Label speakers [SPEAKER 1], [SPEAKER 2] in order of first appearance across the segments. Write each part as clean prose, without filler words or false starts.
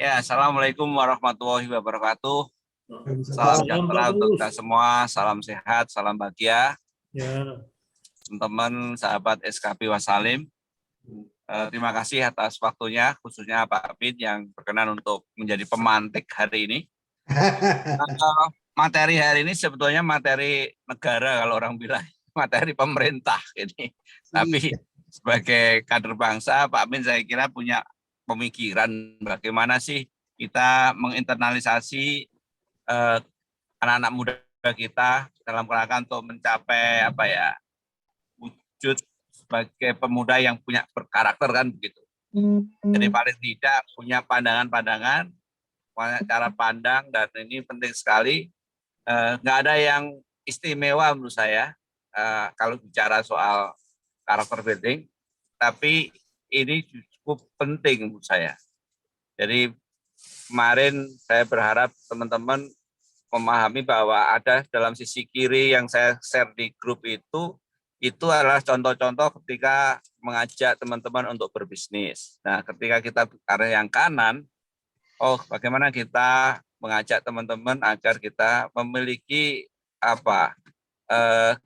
[SPEAKER 1] Ya, Assalamualaikum warahmatullahi wabarakatuh. Salam
[SPEAKER 2] Salam
[SPEAKER 1] sejahtera
[SPEAKER 2] Pak
[SPEAKER 1] untuk
[SPEAKER 2] Kus.
[SPEAKER 1] kita semua, salam sehat, salam bahagia.
[SPEAKER 2] Ya,
[SPEAKER 1] Teman-teman, sahabat SKP Wasalim, terima kasih atas waktunya, khususnya Pak Bin yang berkenan untuk menjadi pemantik hari ini. Materi hari ini sebetulnya materi negara kalau orang bilang, materi pemerintah ini. Tapi sebagai kader bangsa, Pak Bin saya kira punya pemikiran bagaimana sih kita menginternalisasi anak-anak muda kita dalam kerangka untuk mencapai wujud sebagai pemuda yang punya berkarakter kan begitu. Jadi paling tidak punya pandangan-pandangan, punya cara pandang, dan ini penting sekali. Nggak ada yang istimewa menurut saya kalau bicara soal karakter building, tapi ini cukup penting menurut saya. Jadi kemarin saya berharap teman-teman memahami bahwa ada dalam sisi kiri yang saya share di grup itu adalah contoh-contoh ketika mengajak teman-teman untuk berbisnis. Nah, ketika kita bicara yang kanan, bagaimana kita mengajak teman-teman agar kita memiliki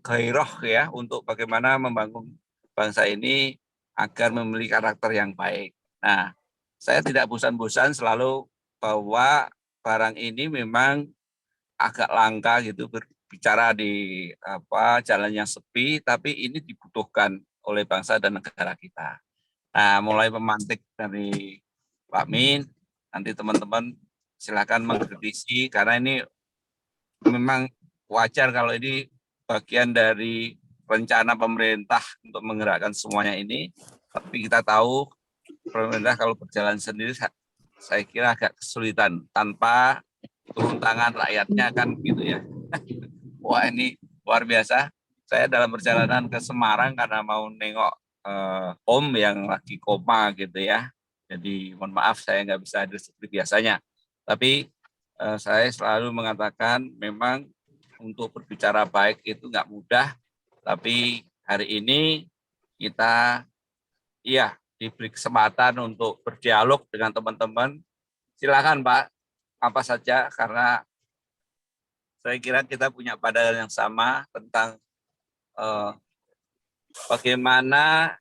[SPEAKER 1] gairah ya untuk bagaimana membangun bangsa ini agar memiliki karakter yang baik. Nah, saya tidak bosan-bosan selalu bahwa barang ini memang agak langka gitu berbicara di jalan yang sepi, tapi ini dibutuhkan oleh bangsa dan negara kita. Nah, mulai memantik dari Pak Min, nanti teman-teman silakan mengkritisi karena ini memang wajar kalau ini bagian dari rencana pemerintah untuk menggerakkan semuanya ini. Tapi kita tahu pemerintah kalau berjalan sendiri saya kira agak kesulitan tanpa turun tangan rakyatnya kan gitu ya. Wah ini luar biasa. Saya dalam perjalanan ke Semarang karena mau nengok Om yang lagi koma gitu ya. Jadi mohon maaf saya nggak bisa hadir seperti biasanya. Tapi saya selalu mengatakan memang untuk berbicara baik itu nggak mudah. Tapi hari ini kita diberi kesempatan untuk berdialog dengan teman-teman. Silakan Pak, apa saja karena saya kira kita punya pandangan yang sama tentang bagaimana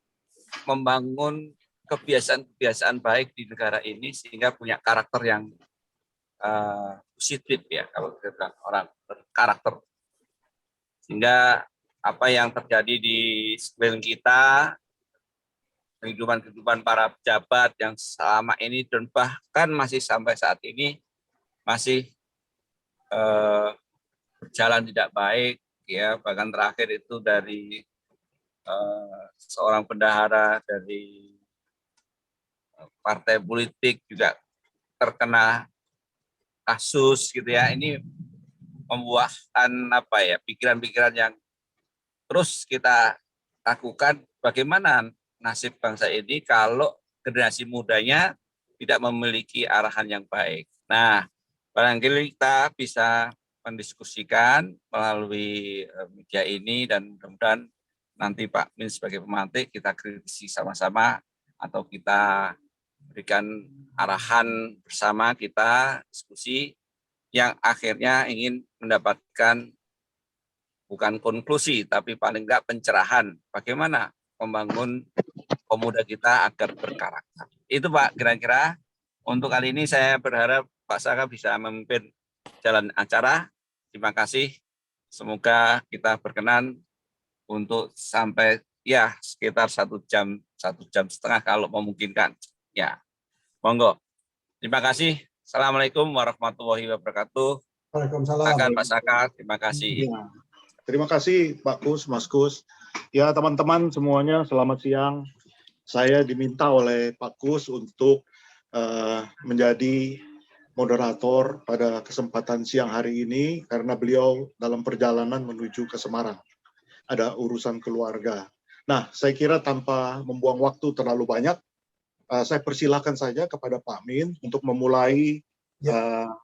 [SPEAKER 1] membangun kebiasaan-kebiasaan baik di negara ini sehingga punya karakter yang positif ya kalau kita orang berkarakter. Sehingga apa yang terjadi di sekeliling kita, kehidupan para pejabat yang selama ini dan bahkan masih sampai saat ini masih berjalan tidak baik ya, bahkan terakhir itu dari seorang bendahara dari partai politik juga terkena kasus gitu ya. Ini membuahkan pikiran-pikiran yang terus kita lakukan bagaimana nasib bangsa ini kalau generasi mudanya tidak memiliki arahan yang baik. Nah, barangkali kita bisa mendiskusikan melalui media ini dan mudah-mudahan nanti Pak Min sebagai pemantik kita kritisi sama-sama atau kita berikan arahan bersama, kita diskusi yang akhirnya ingin mendapatkan bukan konklusi tapi paling enggak pencerahan bagaimana membangun pemuda kita agar berkarakter. Itu Pak kira-kira untuk kali ini saya berharap Pak Saka bisa memimpin jalan acara. Terima kasih. Semoga kita berkenan untuk sampai ya sekitar 1 jam setengah kalau memungkinkan. Ya, monggo. Terima kasih. Assalamualaikum warahmatullahi wabarakatuh.
[SPEAKER 3] Waalaikumsalam.
[SPEAKER 1] Pak Saka, terima kasih.
[SPEAKER 3] Ya. Terima kasih Pak Kus, Mas Kus. Ya teman-teman semuanya selamat siang. Saya diminta oleh Pak Kus untuk menjadi moderator pada kesempatan siang hari ini karena beliau dalam perjalanan menuju ke Semarang. Ada urusan keluarga. Nah, saya kira tanpa membuang waktu terlalu banyak, saya persilakan saja kepada Pak Min untuk memulai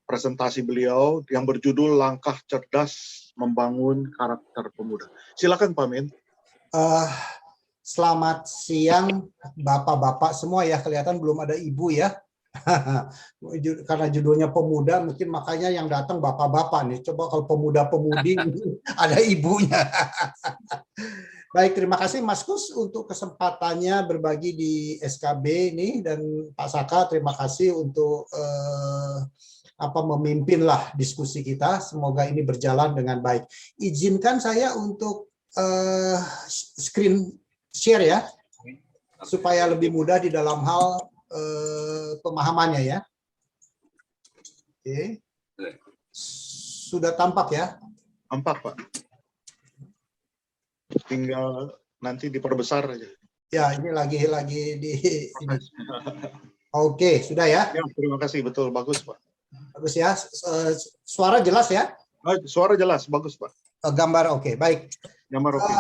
[SPEAKER 3] presentasi beliau yang berjudul Langkah Cerdas Membangun Karakter Pemuda. Silakan Pak Min.
[SPEAKER 4] Selamat siang Bapak-bapak semua ya, kelihatan belum ada Ibu ya.
[SPEAKER 2] Karena judulnya pemuda, mungkin makanya yang datang bapak-bapak nih. Coba kalau pemuda-pemudi ada ibunya. Baik, terima kasih Mas Kus untuk kesempatannya berbagi di SKB ini, dan Pak Saka terima kasih untuk memimpinlah diskusi kita. Semoga ini berjalan dengan baik. Izinkan saya untuk screen share ya, supaya lebih mudah di dalam hal pemahamannya ya. Oke. Sudah tampak ya?
[SPEAKER 3] Tampak, Pak. Tinggal nanti diperbesar aja.
[SPEAKER 2] Ya, ini lagi di ini. Oke, sudah ya?
[SPEAKER 3] Ya, terima kasih, betul, bagus, Pak.
[SPEAKER 2] Bagus ya. Suara jelas ya?
[SPEAKER 3] Suara jelas, bagus, Pak.
[SPEAKER 2] Gambar oke, baik.
[SPEAKER 3] Gambar oke.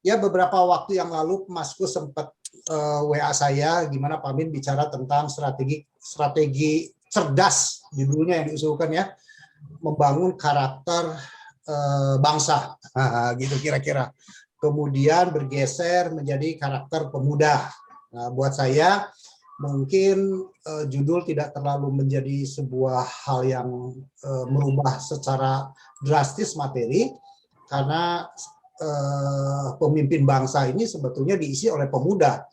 [SPEAKER 2] Ya, beberapa waktu yang lalu Mas Kus sempat WA saya, gimana Pak Min bicara tentang strategi cerdas, judulnya yang diusulkan ya, membangun karakter bangsa, gitu kira-kira. Kemudian bergeser menjadi karakter pemuda. Nah, buat saya mungkin judul tidak terlalu menjadi sebuah hal yang merubah secara drastis materi, karena pemimpin bangsa ini sebetulnya diisi oleh pemuda.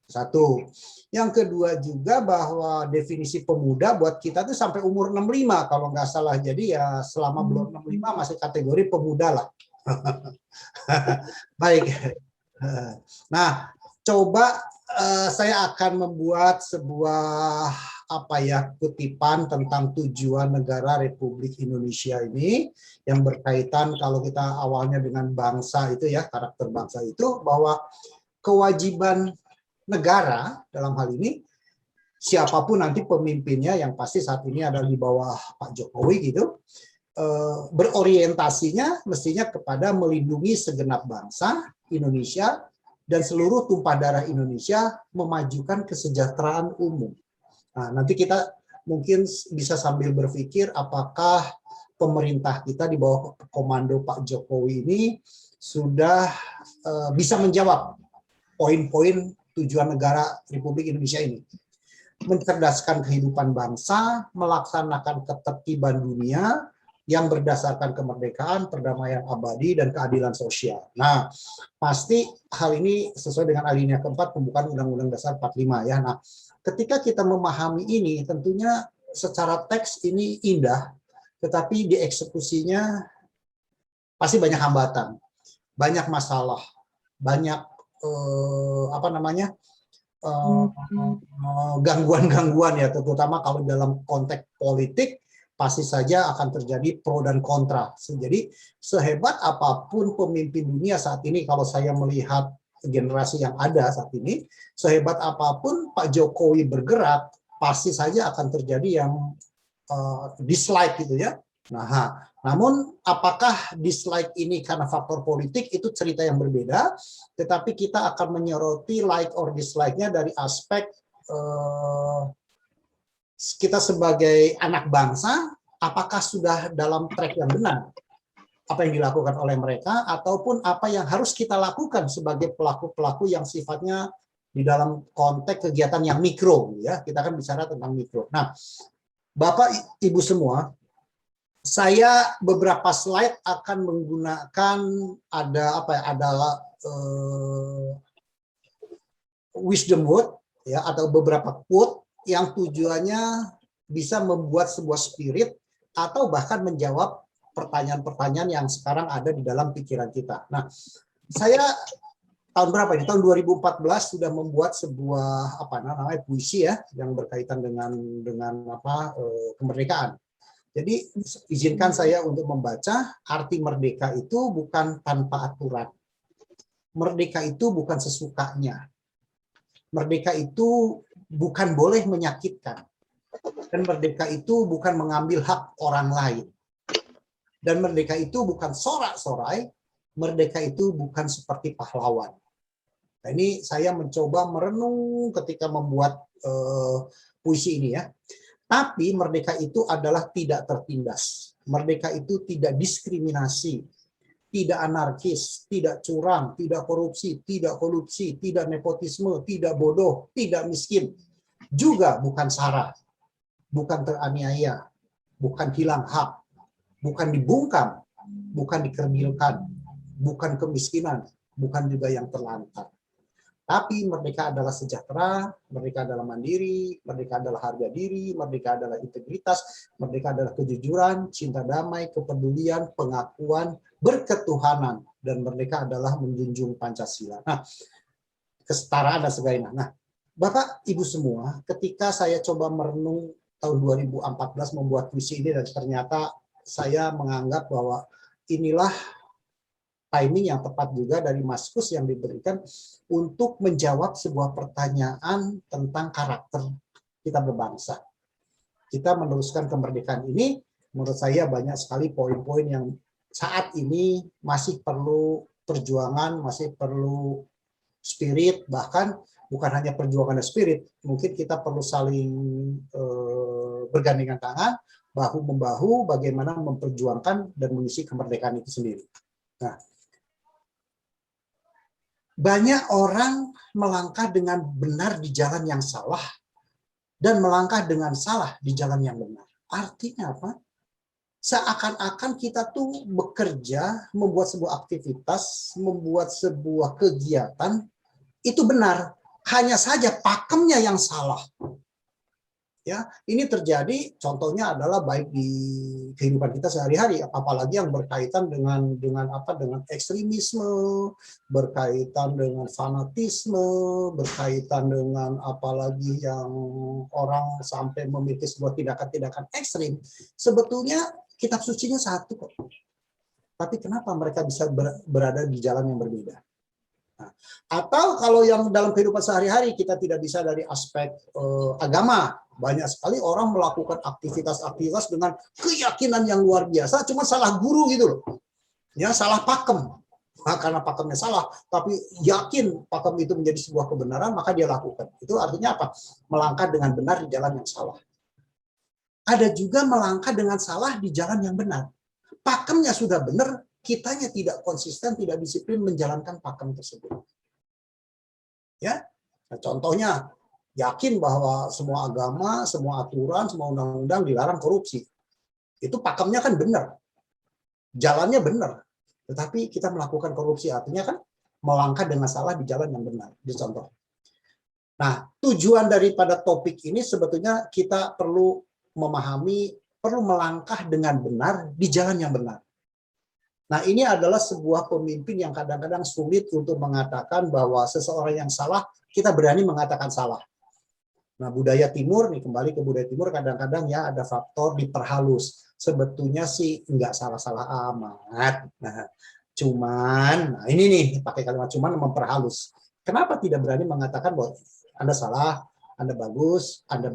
[SPEAKER 2] Satu. Yang kedua juga bahwa definisi pemuda buat kita tuh sampai umur 65 kalau nggak salah. Jadi ya selama belum 65 masih kategori pemuda lah. Baik. Nah, coba saya akan membuat sebuah kutipan tentang tujuan negara Republik Indonesia ini yang berkaitan, kalau kita awalnya dengan bangsa itu ya, karakter bangsa itu, bahwa kewajiban negara dalam hal ini, siapapun nanti pemimpinnya, yang pasti saat ini ada di bawah Pak Jokowi gitu, berorientasinya mestinya kepada melindungi segenap bangsa Indonesia dan seluruh tumpah darah Indonesia, memajukan kesejahteraan umum. Nah, nanti kita mungkin bisa sambil berpikir apakah pemerintah kita di bawah komando Pak Jokowi ini sudah bisa menjawab poin-poin tujuan negara Republik Indonesia ini. Mencerdaskan kehidupan bangsa, melaksanakan ketertiban dunia yang berdasarkan kemerdekaan, perdamaian abadi, dan keadilan sosial. Nah, pasti hal ini sesuai dengan alinea keempat pembukaan Undang-Undang Dasar 45 ya. Nah, ketika kita memahami ini, tentunya secara teks ini indah, tetapi dieksekusinya pasti banyak hambatan, banyak masalah, banyak gangguan-gangguan ya, terutama kalau dalam konteks politik pasti saja akan terjadi pro dan kontra. Jadi sehebat apapun pemimpin dunia saat ini, kalau saya melihat generasi yang ada saat ini, sehebat apapun Pak Jokowi bergerak, pasti saja akan terjadi yang dislike gitu ya. Nah, namun apakah dislike ini karena faktor politik, itu cerita yang berbeda, tetapi kita akan menyoroti like or dislike-nya dari aspek kita sebagai anak bangsa, apakah sudah dalam track yang benar apa yang dilakukan oleh mereka, ataupun apa yang harus kita lakukan sebagai pelaku-pelaku yang sifatnya di dalam konteks kegiatan yang mikro ya. Kita akan bicara tentang mikro. Nah, Bapak Ibu semua, saya beberapa slide akan menggunakan adalah wisdom word ya, atau beberapa quote yang tujuannya bisa membuat sebuah spirit atau bahkan menjawab pertanyaan-pertanyaan yang sekarang ada di dalam pikiran kita. Nah, saya tahun berapa ini? Tahun 2014 sudah membuat sebuah puisi ya yang berkaitan dengan kemerdekaan. Jadi izinkan saya untuk membaca. Arti merdeka itu bukan tanpa aturan. Merdeka itu bukan sesukanya. Merdeka itu bukan boleh menyakitkan. Dan merdeka itu bukan mengambil hak orang lain. Dan merdeka itu bukan sorak-sorai. Merdeka itu bukan seperti pahlawan. Nah, ini saya mencoba merenung ketika membuat puisi ini ya. Tapi merdeka itu adalah tidak tertindas. Merdeka itu tidak diskriminasi, tidak anarkis, tidak curang, tidak korupsi, tidak kolusi, tidak nepotisme, tidak bodoh, tidak miskin. juga bukan sara, bukan teraniaya, bukan hilang hak, bukan dibungkam, bukan dikerdilkan, bukan kemiskinan, bukan juga yang terlantar. Tapi merdeka adalah sejahtera, merdeka adalah mandiri, merdeka adalah harga diri, merdeka adalah integritas, merdeka adalah kejujuran, cinta damai, kepedulian, pengakuan, berketuhanan, dan merdeka adalah menjunjung Pancasila. Nah, kesetaraan dan sebagainya. Nah, Bapak, Ibu semua, ketika saya coba merenung tahun 2014 membuat puisi ini, dan ternyata saya menganggap bahwa inilah timing yang tepat juga dari Mas Kus yang diberikan untuk menjawab sebuah pertanyaan tentang karakter kita berbangsa. Kita meneruskan kemerdekaan ini, menurut saya banyak sekali poin-poin yang saat ini masih perlu perjuangan, masih perlu spirit, bahkan bukan hanya perjuangan dan spirit, mungkin kita perlu saling bergandengan tangan, bahu-membahu, bagaimana memperjuangkan dan mengisi kemerdekaan itu sendiri. Nah, banyak orang melangkah dengan benar di jalan yang salah dan melangkah dengan salah di jalan yang benar. Artinya apa? Seakan-akan kita tuh bekerja, membuat sebuah aktivitas, membuat sebuah kegiatan, itu benar. Hanya saja pakemnya yang salah. Ya, ini terjadi, contohnya adalah baik di kehidupan kita sehari-hari, apalagi yang berkaitan dengan ekstremisme, berkaitan dengan fanatisme, berkaitan dengan apalagi yang orang sampai memiliki sebuah tindakan-tindakan ekstrim. Sebetulnya kitab sucinya satu kok. Tapi kenapa mereka bisa berada di jalan yang berbeda? Nah, atau kalau yang dalam kehidupan sehari-hari kita tidak bisa dari aspek agama, banyak sekali orang melakukan aktivitas-aktivitas dengan keyakinan yang luar biasa, cuma salah guru gitu loh, ya salah pakem. Nah, karena pakemnya salah, tapi yakin pakem itu menjadi sebuah kebenaran, maka dia lakukan. Itu artinya apa? Melangkah dengan benar di jalan yang salah. Ada juga melangkah dengan salah di jalan yang benar. Pakemnya sudah benar, kitanya tidak konsisten, tidak disiplin menjalankan pakem tersebut. Ya, nah, contohnya yakin bahwa semua agama, semua aturan, semua undang-undang dilarang korupsi. Itu pakemnya kan benar, jalannya benar, tetapi kita melakukan korupsi, artinya kan melangkah dengan salah di jalan yang benar. Contoh. Nah, tujuan daripada topik ini sebetulnya kita perlu memahami, perlu melangkah dengan benar di jalan yang benar. Nah, ini adalah sebuah pemimpin yang kadang-kadang sulit untuk mengatakan bahwa seseorang yang salah, kita berani mengatakan salah. Nah, budaya timur, nih kembali ke budaya timur, kadang-kadang ya ada faktor diperhalus. Sebetulnya sih nggak salah-salah amat. Nah, cuman, nah ini nih, pakai kalimat cuman memperhalus. Kenapa tidak berani mengatakan bahwa Anda salah, Anda bagus, Anda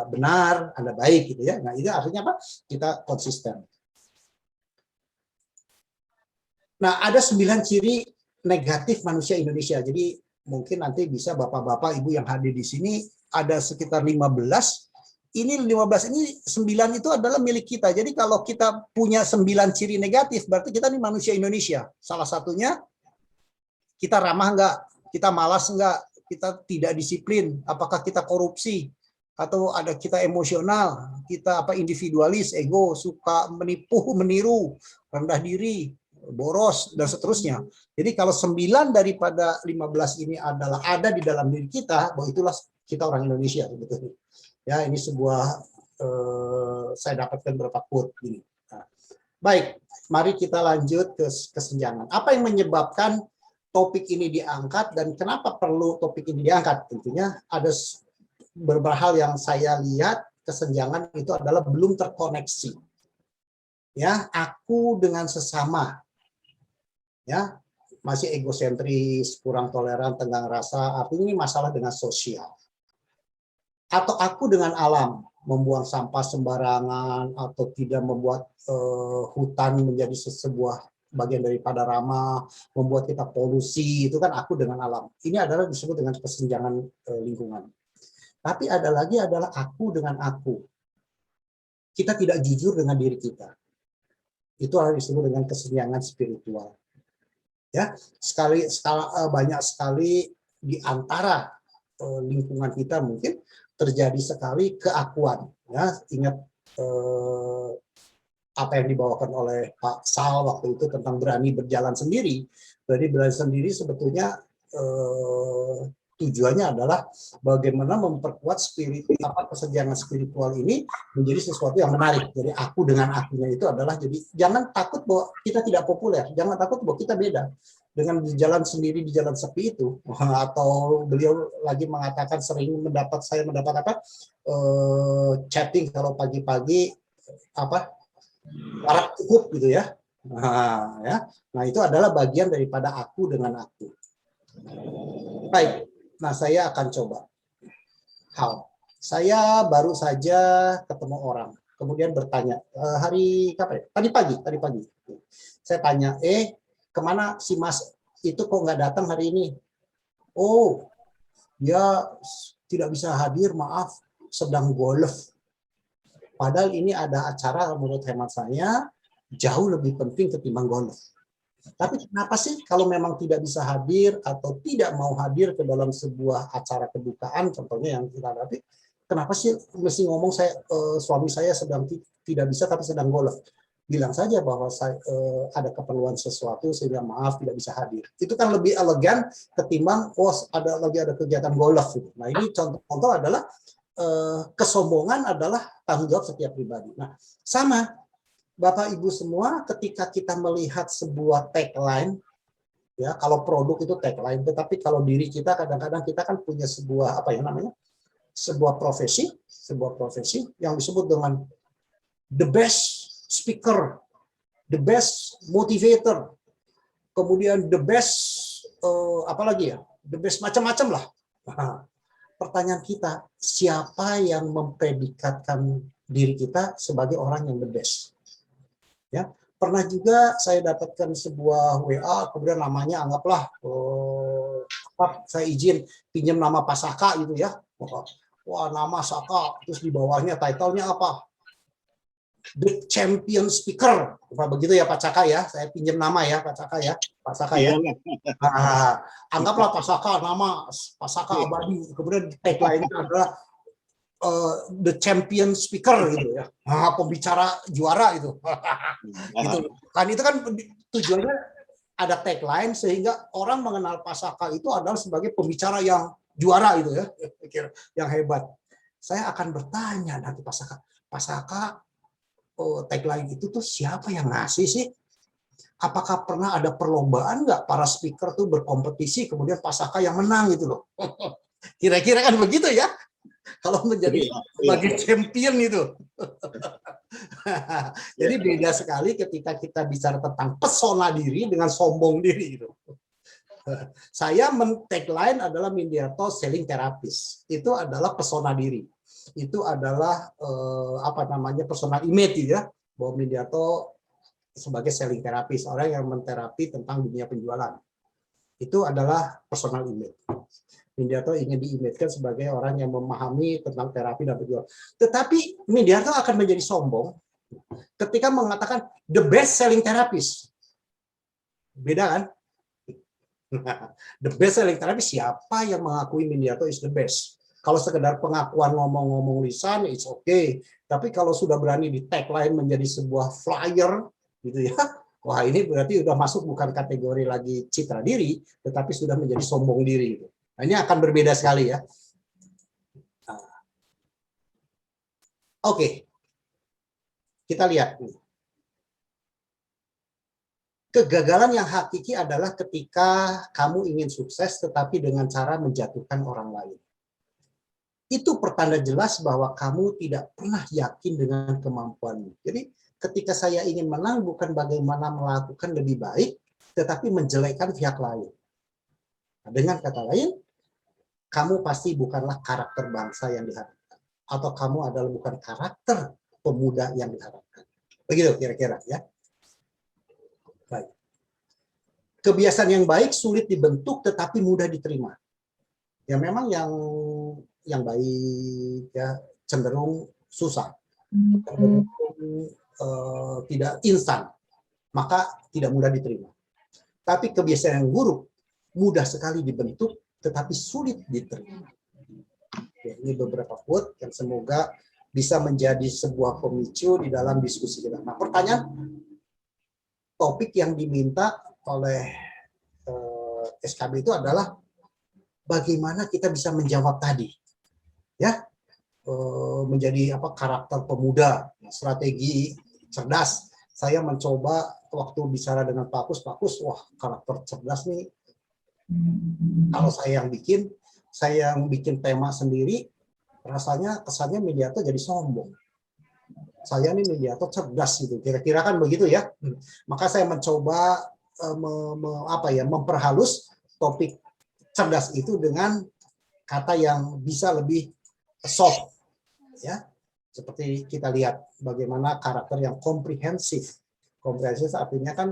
[SPEAKER 2] benar, Anda baik gitu ya. Nah, itu artinya apa? Kita konsisten. Nah, ada 9 ciri negatif manusia Indonesia. Jadi mungkin nanti bisa Bapak-bapak, Ibu yang hadir di sini ada sekitar 15. Ini 15 ini 9 itu adalah milik kita. Jadi kalau kita punya 9 ciri negatif, berarti kita ini manusia Indonesia. Salah satunya kita ramah enggak, kita malas enggak, kita tidak disiplin, apakah kita korupsi, atau ada kita emosional, kita individualis, ego, suka menipu, meniru, rendah diri, boros, dan seterusnya. Jadi kalau 9 daripada 15 ini adalah ada di dalam diri kita, bahwa itulah kita orang Indonesia. Gitu. Ya, ini sebuah saya dapatkan beberapa quote ini. Nah, baik, mari kita lanjut ke kesenjangan. Apa yang menyebabkan topik ini diangkat dan kenapa perlu topik ini diangkat? Tentunya ada beberapa hal yang saya lihat kesenjangan itu adalah belum terkoneksi. Ya, aku dengan sesama. Ya, masih egosentris, kurang toleran, tenggang rasa, artinya ini masalah dengan sosial. Atau aku dengan alam, membuang sampah sembarangan, atau tidak membuat hutan menjadi sebuah bagian daripada ramah, membuat kita polusi, itu kan aku dengan alam. Ini adalah disebut dengan kesenjangan lingkungan. Tapi ada lagi adalah aku dengan aku. Kita tidak jujur dengan diri kita. Itu harus disebut dengan kesenjangan spiritual. Ya, banyak sekali di antara lingkungan kita mungkin terjadi sekali keakuan. Ya, ingat apa yang dibawakan oleh Pak Sal waktu itu tentang berani berjalan sendiri. Berani berjalan sendiri sebetulnya tujuannya adalah bagaimana memperkuat kesenjangan spiritual ini menjadi sesuatu yang menarik. Jadi aku dengan akunya itu adalah, jadi jangan takut bahwa kita tidak populer, jangan takut bahwa kita beda. Dengan berjalan sendiri di jalan sepi itu, atau beliau lagi mengatakan sering saya mendapat chatting kalau pagi-pagi warak cukup gitu ya. Nah itu adalah bagian daripada aku dengan aku. Baik, nah saya akan coba. Saya baru saja ketemu orang, kemudian bertanya, hari kapan? Tadi pagi. Saya tanya, kemana si Mas itu kok nggak datang hari ini? Oh, dia tidak bisa hadir, maaf, sedang golf. Padahal ini ada acara menurut hemat saya jauh lebih penting ketimbang golf. Tapi kenapa sih kalau memang tidak bisa hadir atau tidak mau hadir ke dalam sebuah acara kedukaan, contohnya yang kita hadapi, kenapa sih mesti ngomong suami saya sedang tidak bisa tapi sedang golf? Bilang saja bahwa ada keperluan sesuatu sehingga maaf tidak bisa hadir. Itu kan lebih elegan ketimbang lagi ada kegiatan golf. Nah ini contoh adalah kesombongan adalah tanggung jawab setiap pribadi. Nah sama Bapak Ibu semua, ketika kita melihat sebuah tagline, ya kalau produk itu tagline, tetapi kalau diri kita kadang-kadang kita kan punya sebuah sebuah profesi yang disebut dengan the best speaker, the best motivator, kemudian the best the best macam-macam lah. Nah, pertanyaan kita, siapa yang mempredikatkan diri kita sebagai orang yang the best? Ya, pernah juga saya dapatkan sebuah WA, kemudian namanya anggaplah saya izin pinjam nama Pak Saka gitu ya. Wah, nama Saka, terus di bawahnya title-nya apa? The Champion Speaker. Begitu ya Pak Saka ya. Saya pinjam nama ya Pak Saka ya. Pak Saka ya. Nah, anggaplah Pak Saka, nama Pak Saka abadi. Kemudian tagline-nya adalah the champion speaker gitu ya, pembicara juara itu. Gitu. Kan itu kan tujuannya ada tagline sehingga orang mengenal Pak Saka itu adalah sebagai pembicara yang juara itu ya, yang hebat. Saya akan bertanya nanti Pak Saka, tagline itu tuh siapa yang ngasih sih? Apakah pernah ada perlombaan nggak para speaker tuh berkompetisi kemudian Pak Saka yang menang gitu loh? Kira-kira kan begitu ya. Kalau menjadi sebagai champion itu. Jadi beda sekali ketika kita bicara tentang pesona diri dengan sombong diri itu. Saya tagline adalah Mindiarto Selling Therapist. Itu adalah pesona diri. Itu adalah personal image ya, bahwa Mindiarto sebagai selling therapist, orang yang menterapi tentang dunia penjualan. Itu adalah personal image. Mindiarto ingin diimage-kan sebagai orang yang memahami tentang terapi dan penjualan. Tetapi Mindiarto akan menjadi sombong ketika mengatakan the best selling therapist. Beda kan? The best selling therapist, siapa yang mengakui Mindiarto is the best? Kalau sekedar pengakuan ngomong-ngomong lisan, it's okay. Tapi kalau sudah berani di tagline menjadi sebuah flyer, gitu ya, wah ini berarti sudah masuk bukan kategori lagi citra diri, tetapi sudah menjadi sombong diri. Nah, ini akan berbeda sekali ya. Oke. Kita lihat. Kegagalan yang hakiki adalah ketika kamu ingin sukses tetapi dengan cara menjatuhkan orang lain. Itu pertanda jelas bahwa kamu tidak pernah yakin dengan kemampuanmu. Jadi ketika saya ingin menang bukan bagaimana melakukan lebih baik, tetapi menjelekkan pihak lain. Nah, dengan kata lain, kamu pasti bukanlah karakter bangsa yang diharapkan. Atau kamu adalah bukan karakter pemuda yang diharapkan. Begitu kira-kira ya. Baik. Kebiasaan yang baik sulit dibentuk tetapi mudah diterima. Ya memang yang baik ya cenderung susah. Cenderung tidak instan. Maka tidak mudah diterima. Tapi kebiasaan yang buruk mudah sekali dibentuk tetapi sulit diterima. Ya, ini beberapa quote yang semoga bisa menjadi sebuah pemicu di dalam diskusi kita. Nah, pertanyaan topik yang diminta oleh SKB itu adalah bagaimana kita bisa menjawab tadi, ya, menjadi apa, karakter pemuda, strategi cerdas. Saya mencoba waktu bicara dengan Pak Kus, wah, karakter cerdas nih. Kalau saya yang bikin tema sendiri, rasanya kesannya mediator jadi sombong. Saya nih mediator cerdas gitu, kira-kira kan begitu ya. Maka saya mencoba memperhalus topik cerdas itu dengan kata yang bisa lebih soft, ya. Seperti kita lihat bagaimana karakter yang komprehensif. Komprehensif artinya kan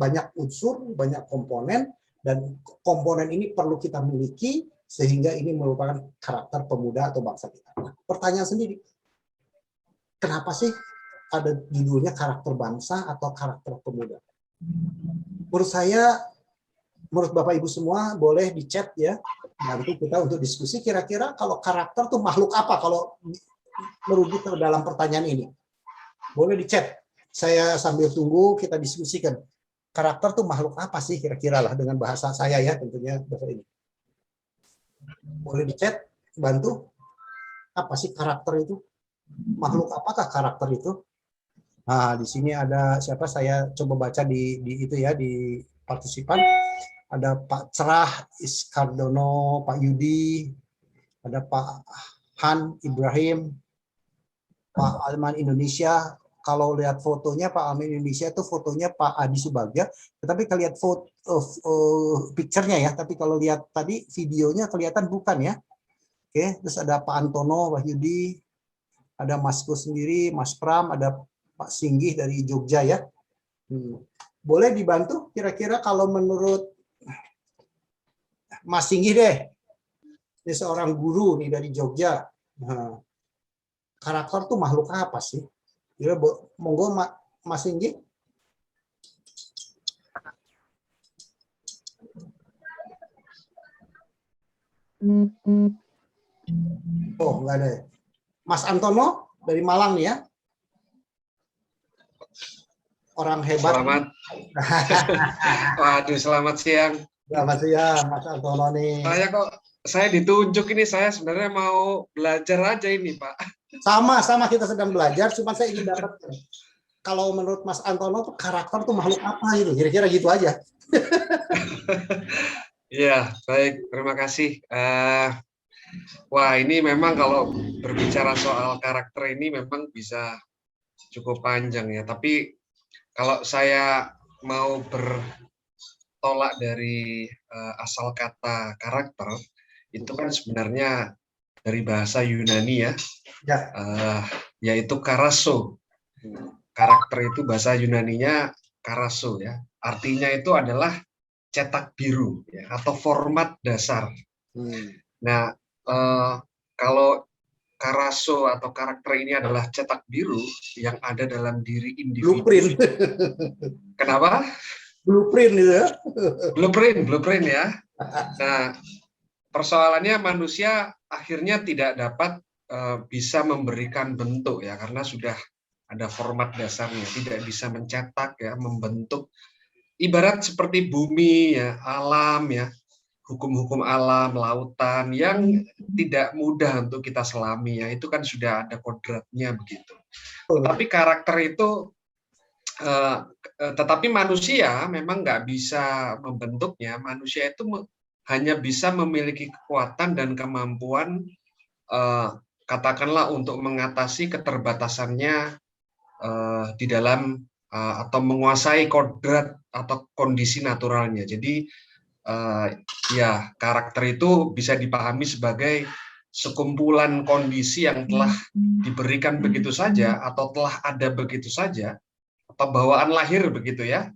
[SPEAKER 2] banyak unsur, banyak komponen, dan komponen ini perlu kita miliki sehingga ini merupakan karakter pemuda atau bangsa kita. Nah, pertanyaan sendiri, kenapa sih ada judulnya karakter bangsa atau karakter pemuda? Menurut saya, menurut Bapak Ibu semua, boleh di chat ya, nanti kita untuk diskusi kira-kira kalau karakter tuh makhluk apa kalau merujuk ke dalam pertanyaan ini. Boleh di chat, saya sambil tunggu kita diskusikan. Karakter tuh makhluk apa sih kira-kira lah dengan bahasa saya ya, tentunya bahasa ini. Boleh di chat, bantu. Apa sih karakter itu? Makhluk apakah karakter itu? Nah, di sini ada siapa, saya coba baca di itu ya, di partisipan. Ada Pak Cerah Iskardono, Pak Yudi, ada Pak Han Ibrahim, Pak Alman Indonesia. Kalau lihat fotonya Pak Alman Indonesia itu fotonya Pak Adi Subagja, tetapi kalau lihat foto picture-nya ya, tapi kalau lihat tadi videonya kelihatan bukan ya. Oke, terus ada Pak Antono Wahyudi, ada Mas Kus sendiri, Mas Pram, ada Pak Singgih dari Jogja ya. Boleh dibantu kira-kira kalau menurut Mas Singgih deh. Ini seorang guru nih dari Jogja. Nah, karakter tuh makhluk apa sih? Kira monggo Mas Singgih. Oh, enggak ada. Mas Antono dari Malang nih ya. Orang hebat.
[SPEAKER 4] Selamat. Waduh, selamat siang.
[SPEAKER 2] Selamat siang, Mas Antono nih.
[SPEAKER 4] Saya ditunjuk ini, saya sebenarnya mau belajar aja ini, Pak.
[SPEAKER 2] Sama kita sedang belajar, cuma saya ingin dapat kalau menurut Mas Antono tuh karakter tuh makhluk apa gitu, kira-kira gitu aja.
[SPEAKER 4] Iya, baik, terima kasih. Wah, ini memang kalau berbicara soal karakter ini memang bisa cukup panjang ya. Tapi kalau saya mau bertolak dari asal kata karakter, itu kan sebenarnya dari bahasa Yunani ya, yaitu karaso. Karakter itu bahasa Yunaninya karaso ya. Artinya itu adalah cetak biru ya, atau format dasar. Nah, kalau karaso atau karakter ini adalah cetak biru yang ada dalam diri individu.
[SPEAKER 2] Blueprint.
[SPEAKER 4] Kenapa?
[SPEAKER 2] Blueprint itu ya.
[SPEAKER 4] Blueprint ya. Nah, persoalannya manusia akhirnya tidak dapat bisa memberikan bentuk ya, karena sudah ada format dasarnya, tidak bisa mencetak ya, membentuk. Ibarat seperti bumi ya, alam ya, hukum-hukum alam, lautan yang tidak mudah untuk kita selami ya, itu kan sudah ada kodratnya begitu. Tetapi karakter itu, tetapi manusia memang nggak bisa membentuknya. Manusia itu hanya bisa memiliki kekuatan dan kemampuan, katakanlah untuk mengatasi keterbatasannya di dalam atau menguasai kodrat atau kondisi naturalnya. Jadi ya, karakter itu bisa dipahami sebagai sekumpulan kondisi yang telah diberikan begitu saja atau telah ada begitu saja, atau bawaan lahir begitu ya.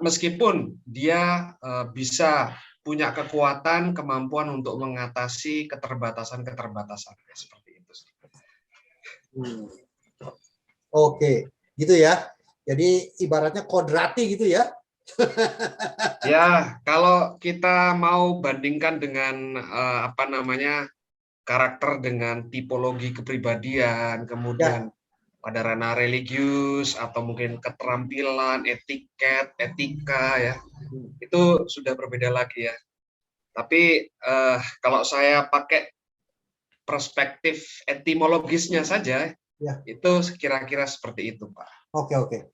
[SPEAKER 4] Meskipun dia bisa punya kekuatan, kemampuan untuk mengatasi keterbatasan-keterbatasannya seperti itu.
[SPEAKER 2] Oke, gitu ya. Jadi ibaratnya kodrati gitu ya.
[SPEAKER 4] Ya, kalau kita mau bandingkan dengan karakter dengan tipologi kepribadian, kemudian pada ranah religius atau mungkin keterampilan, etiket, etika ya, itu sudah berbeda lagi ya. Tapi kalau saya pakai perspektif etimologisnya saja, itu kira-kira seperti itu, Pak.
[SPEAKER 2] Oke.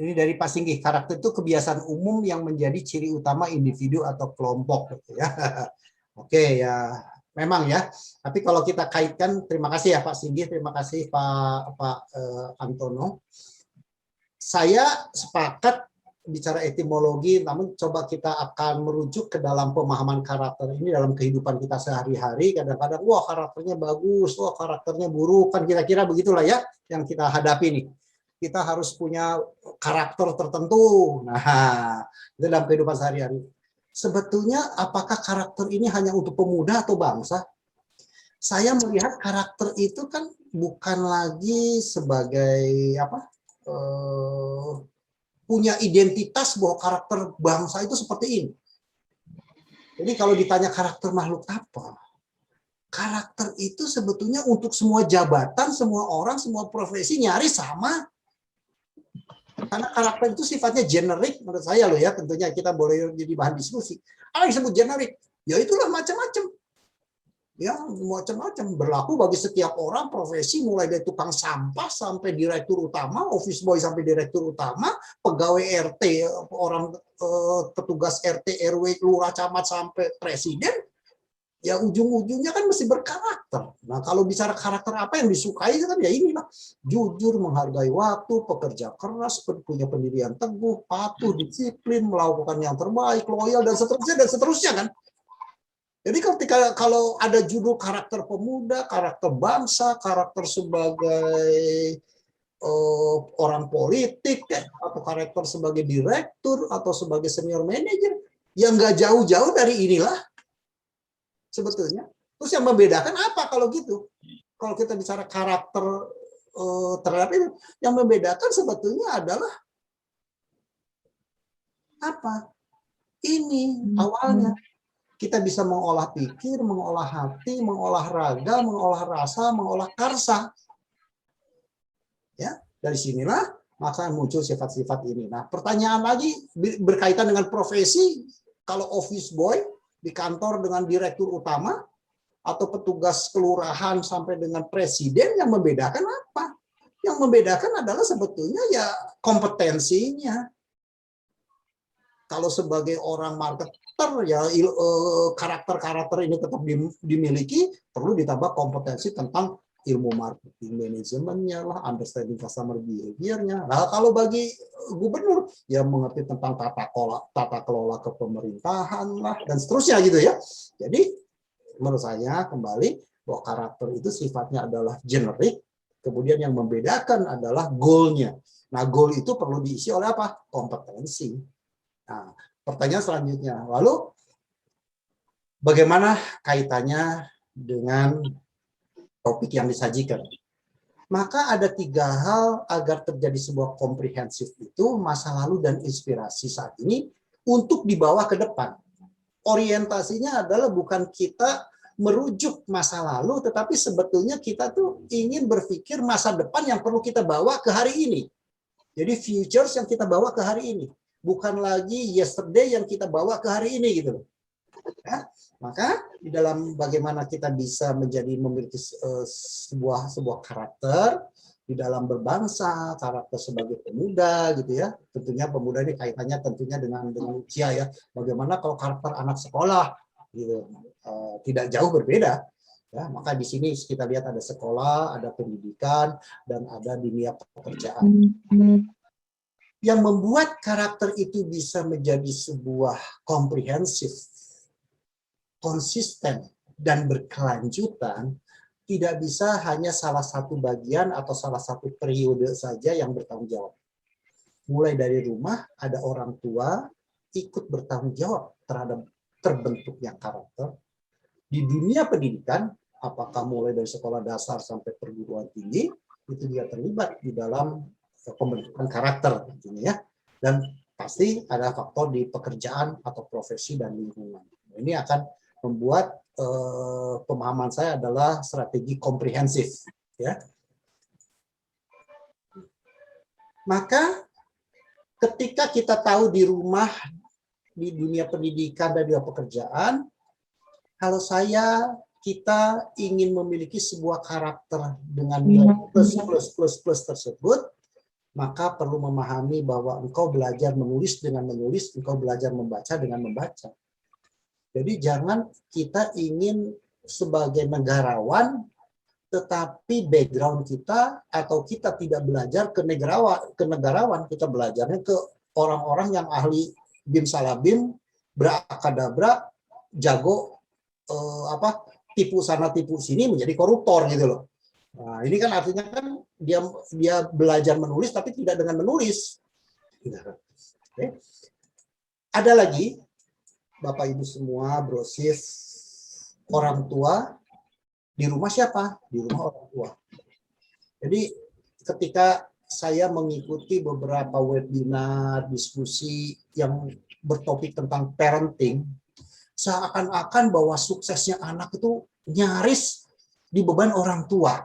[SPEAKER 2] Ini dari Pak Singgih, karakter itu kebiasaan umum yang menjadi ciri utama individu atau kelompok. Ya. Oke ya, memang ya. Tapi kalau kita kaitkan, terima kasih ya Pak Singgih, terima kasih Pak Antono. Saya sepakat bicara etimologi, namun coba kita akan merujuk ke dalam pemahaman karakter ini dalam kehidupan kita sehari-hari. Kadang-kadang, wah karakternya bagus, wah karakternya buruk, kan kira-kira begitulah ya yang kita hadapi nih. Kita harus punya karakter tertentu. Nah, itu dalam kehidupan sehari-hari. Sebetulnya apakah karakter ini hanya untuk pemuda atau bangsa? Saya melihat karakter itu kan bukan lagi sebagai punya identitas bahwa karakter bangsa itu seperti ini. Jadi kalau ditanya karakter makhluk apa? Karakter itu sebetulnya untuk semua jabatan, semua orang, semua profesi nyaris sama. Karena karakter itu sifatnya generik menurut saya loh ya, tentunya kita boleh jadi bahan diskusi. Apa yang disebut generik? Ya itulah macam-macam. Ya macam-macam, berlaku bagi setiap orang, profesi mulai dari tukang sampah sampai direktur utama, office boy sampai direktur utama, pegawai RT, orang petugas RT, RW, lurah, camat sampai presiden. Ya ujung-ujungnya kan mesti berkarakter. Nah kalau bicara karakter apa yang disukai kan ya inilah, jujur, menghargai waktu, pekerja keras, punya pendirian teguh, patuh, disiplin, melakukan yang terbaik, loyal dan seterusnya kan. Jadi kalau ada judul karakter pemuda, karakter bangsa, karakter sebagai orang politik atau karakter sebagai direktur atau sebagai senior manager, yang nggak jauh-jauh dari inilah sebetulnya. Terus yang membedakan apa kalau gitu? Kalau kita bicara karakter terhadap itu, yang membedakan sebetulnya adalah apa? Ini awalnya kita bisa mengolah pikir, mengolah hati, mengolah raga, mengolah rasa, mengolah karsa. Ya, dari sinilah maka muncul sifat-sifat ini. Nah, pertanyaan lagi berkaitan dengan profesi, kalau office boy di kantor dengan direktur utama atau petugas kelurahan sampai dengan presiden, yang membedakan apa? Yang membedakan adalah sebetulnya ya kompetensinya. Kalau sebagai orang marketer ya karakter-karakter ini tetap dimiliki, perlu ditambah kompetensi tentang ilmu marketing manajemennya lah, understanding customer behavior-nya. Nah, kalau bagi gubernur ya mengerti tentang tata kelola kepemerintahan lah dan seterusnya gitu ya. Jadi menurut saya kembali bahwa karakter itu sifatnya adalah generik, kemudian yang membedakan adalah goal-nya. Nah, goal itu perlu diisi oleh apa? Kompetensi. Nah, pertanyaan selanjutnya, lalu bagaimana kaitannya dengan topik yang disajikan? Maka ada 3 hal agar terjadi sebuah komprehensif itu, masa lalu dan inspirasi saat ini untuk dibawa ke depan. Orientasinya adalah bukan kita merujuk masa lalu, tetapi sebetulnya kita tuh ingin berpikir masa depan yang perlu kita bawa ke hari ini. Jadi futures yang kita bawa ke hari ini. Bukan lagi yesterday yang kita bawa ke hari ini gitu loh. Ya, maka di dalam bagaimana kita bisa memiliki sebuah karakter di dalam berbangsa, karakter sebagai pemuda gitu ya. Tentunya pemuda ini kaitannya tentunya dengan usia ya. Bagaimana kalau karakter anak sekolah gitu, tidak jauh berbeda. Ya, maka di sini kita lihat ada sekolah, ada pendidikan, dan ada dunia pekerjaan. Yang membuat karakter itu bisa menjadi sebuah komprehensif, konsisten, dan berkelanjutan, tidak bisa hanya salah satu bagian atau salah satu periode saja yang bertanggung jawab. Mulai dari rumah, ada orang tua ikut bertanggung jawab terhadap terbentuknya karakter. Di dunia pendidikan, apakah mulai dari sekolah dasar sampai perguruan tinggi, itu juga terlibat di dalam pembentukan karakter ya, dan pasti ada faktor di pekerjaan atau profesi dan lingkungan. Ini akan membuat pemahaman saya adalah strategi komprehensif, ya. Maka ketika kita tahu di rumah, di dunia pendidikan dan dunia pekerjaan, kalau kita ingin memiliki sebuah karakter dengan nilai plus tersebut, maka perlu memahami bahwa engkau belajar menulis dengan menulis, engkau belajar membaca dengan membaca. Jadi jangan kita ingin sebagai negarawan, tetapi background kita atau kita tidak belajar ke negarawan, kita belajarnya ke orang-orang yang ahli bim salabim, berakadabra, jago tipu sana tipu sini menjadi koruptor gitu loh. Nah, ini kan artinya kan dia belajar menulis tapi tidak dengan menulis. Oke. Ada lagi Bapak Ibu semua, Bro Sis, orang tua di rumah siapa? Di rumah orang tua. Jadi ketika saya mengikuti beberapa webinar, diskusi yang bertopik tentang parenting, seakan-akan bahwa suksesnya anak itu nyaris dibeban orang tua.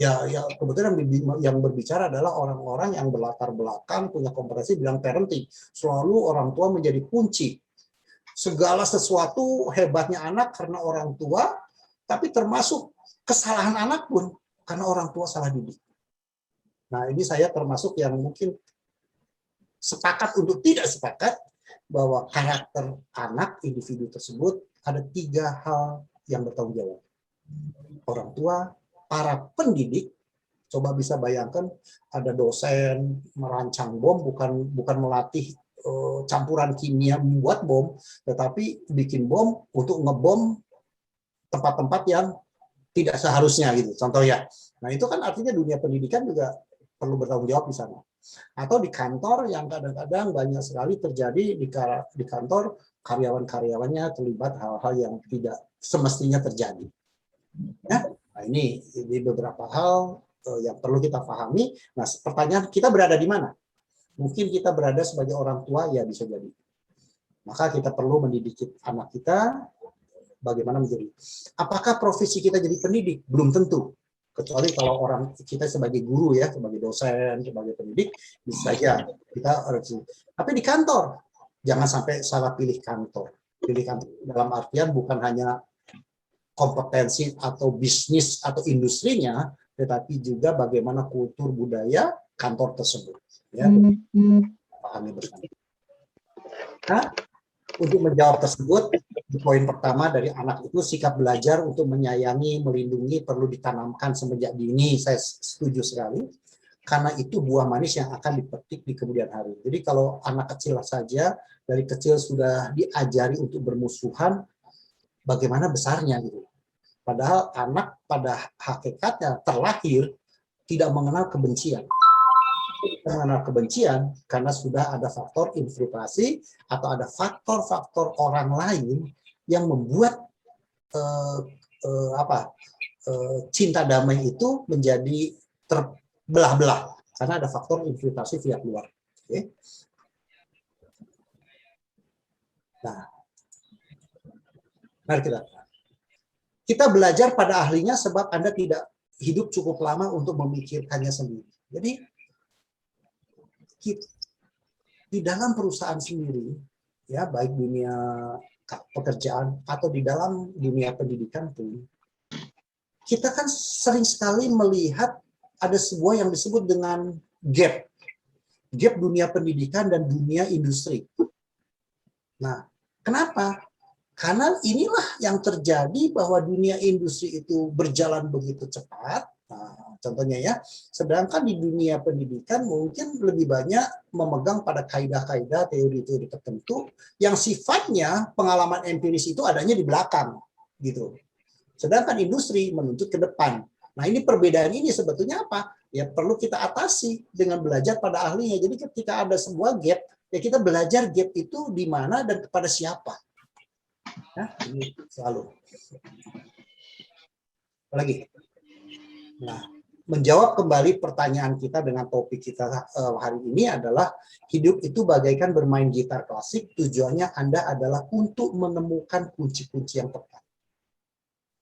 [SPEAKER 2] Ya kebetulan yang berbicara adalah orang-orang yang berlatar belakang punya kompetensi bilang parenting. Selalu orang tua menjadi kunci. Segala sesuatu hebatnya anak karena orang tua, tapi termasuk kesalahan anak pun karena orang tua salah didik. Nah, ini saya termasuk yang mungkin sepakat untuk tidak sepakat bahwa karakter anak individu tersebut ada 3 hal yang bertanggung jawab. Orang tua, para pendidik, coba bisa bayangkan ada dosen merancang bom, bukan melatih campuran kimia membuat bom, tetapi bikin bom untuk ngebom tempat-tempat yang tidak seharusnya gitu. Contoh ya. Nah, itu kan artinya dunia pendidikan juga perlu bertanggung jawab di sana. Atau di kantor yang kadang-kadang banyak sekali terjadi di kantor, karyawan-karyawannya terlibat hal-hal yang tidak semestinya terjadi. Ya? Nah, ini beberapa hal yang perlu kita pahami. Nah, pertanyaan, kita berada di mana? Mungkin kita berada sebagai orang tua, ya bisa jadi. Maka kita perlu mendidik anak kita bagaimana menjadi. Apakah profesi kita jadi pendidik? Belum tentu. Kecuali kalau orang kita sebagai guru ya, sebagai dosen, sebagai pendidik, bisa saja kita. Tapi di kantor, jangan sampai salah pilih kantor. Pilih kantor dalam artian bukan hanya kompetensi atau bisnis atau industrinya, tetapi juga bagaimana kultur budaya kantor tersebut. Ya, pahami bersama. Nah, untuk menjawab tersebut, poin pertama dari anak itu sikap belajar untuk menyayangi, melindungi perlu ditanamkan semenjak dini. Saya setuju sekali. Karena itu buah manis yang akan dipetik di kemudian hari. Jadi kalau anak kecil saja dari kecil sudah diajari untuk bermusuhan, bagaimana besarnya gitu. Padahal anak pada hakikatnya terlahir tidak mengenal kebencian. Mengenal kebencian karena sudah ada faktor infiltrasi atau ada faktor-faktor orang lain yang membuat cinta damai itu menjadi terbelah-belah karena ada faktor infiltrasi pihak luar. Oke. Nah, mari kita belajar pada ahlinya sebab Anda tidak hidup cukup lama untuk memikirkannya sendiri. Jadi di dalam perusahaan sendiri, ya baik dunia pekerjaan atau di dalam dunia pendidikan pun, kita kan sering sekali melihat ada sebuah yang disebut dengan gap dunia pendidikan dan dunia industri. Nah, kenapa? Karena inilah yang terjadi bahwa dunia industri itu berjalan begitu cepat. Nah, contohnya ya, sedangkan di dunia pendidikan mungkin lebih banyak memegang pada kaidah-kaidah teori-teori tertentu yang sifatnya pengalaman empiris itu adanya di belakang, gitu. Sedangkan industri menuntut ke depan. Nah, ini perbedaan ini sebetulnya apa? Ya perlu kita atasi dengan belajar pada ahlinya. Jadi ketika ada sebuah gap, ya kita belajar gap itu di mana dan kepada siapa. Ya, ini selalu. Lagi. Nah, menjawab kembali pertanyaan kita dengan topik kita hari ini adalah hidup itu bagaikan bermain gitar klasik. Tujuannya Anda adalah untuk menemukan kunci-kunci yang tepat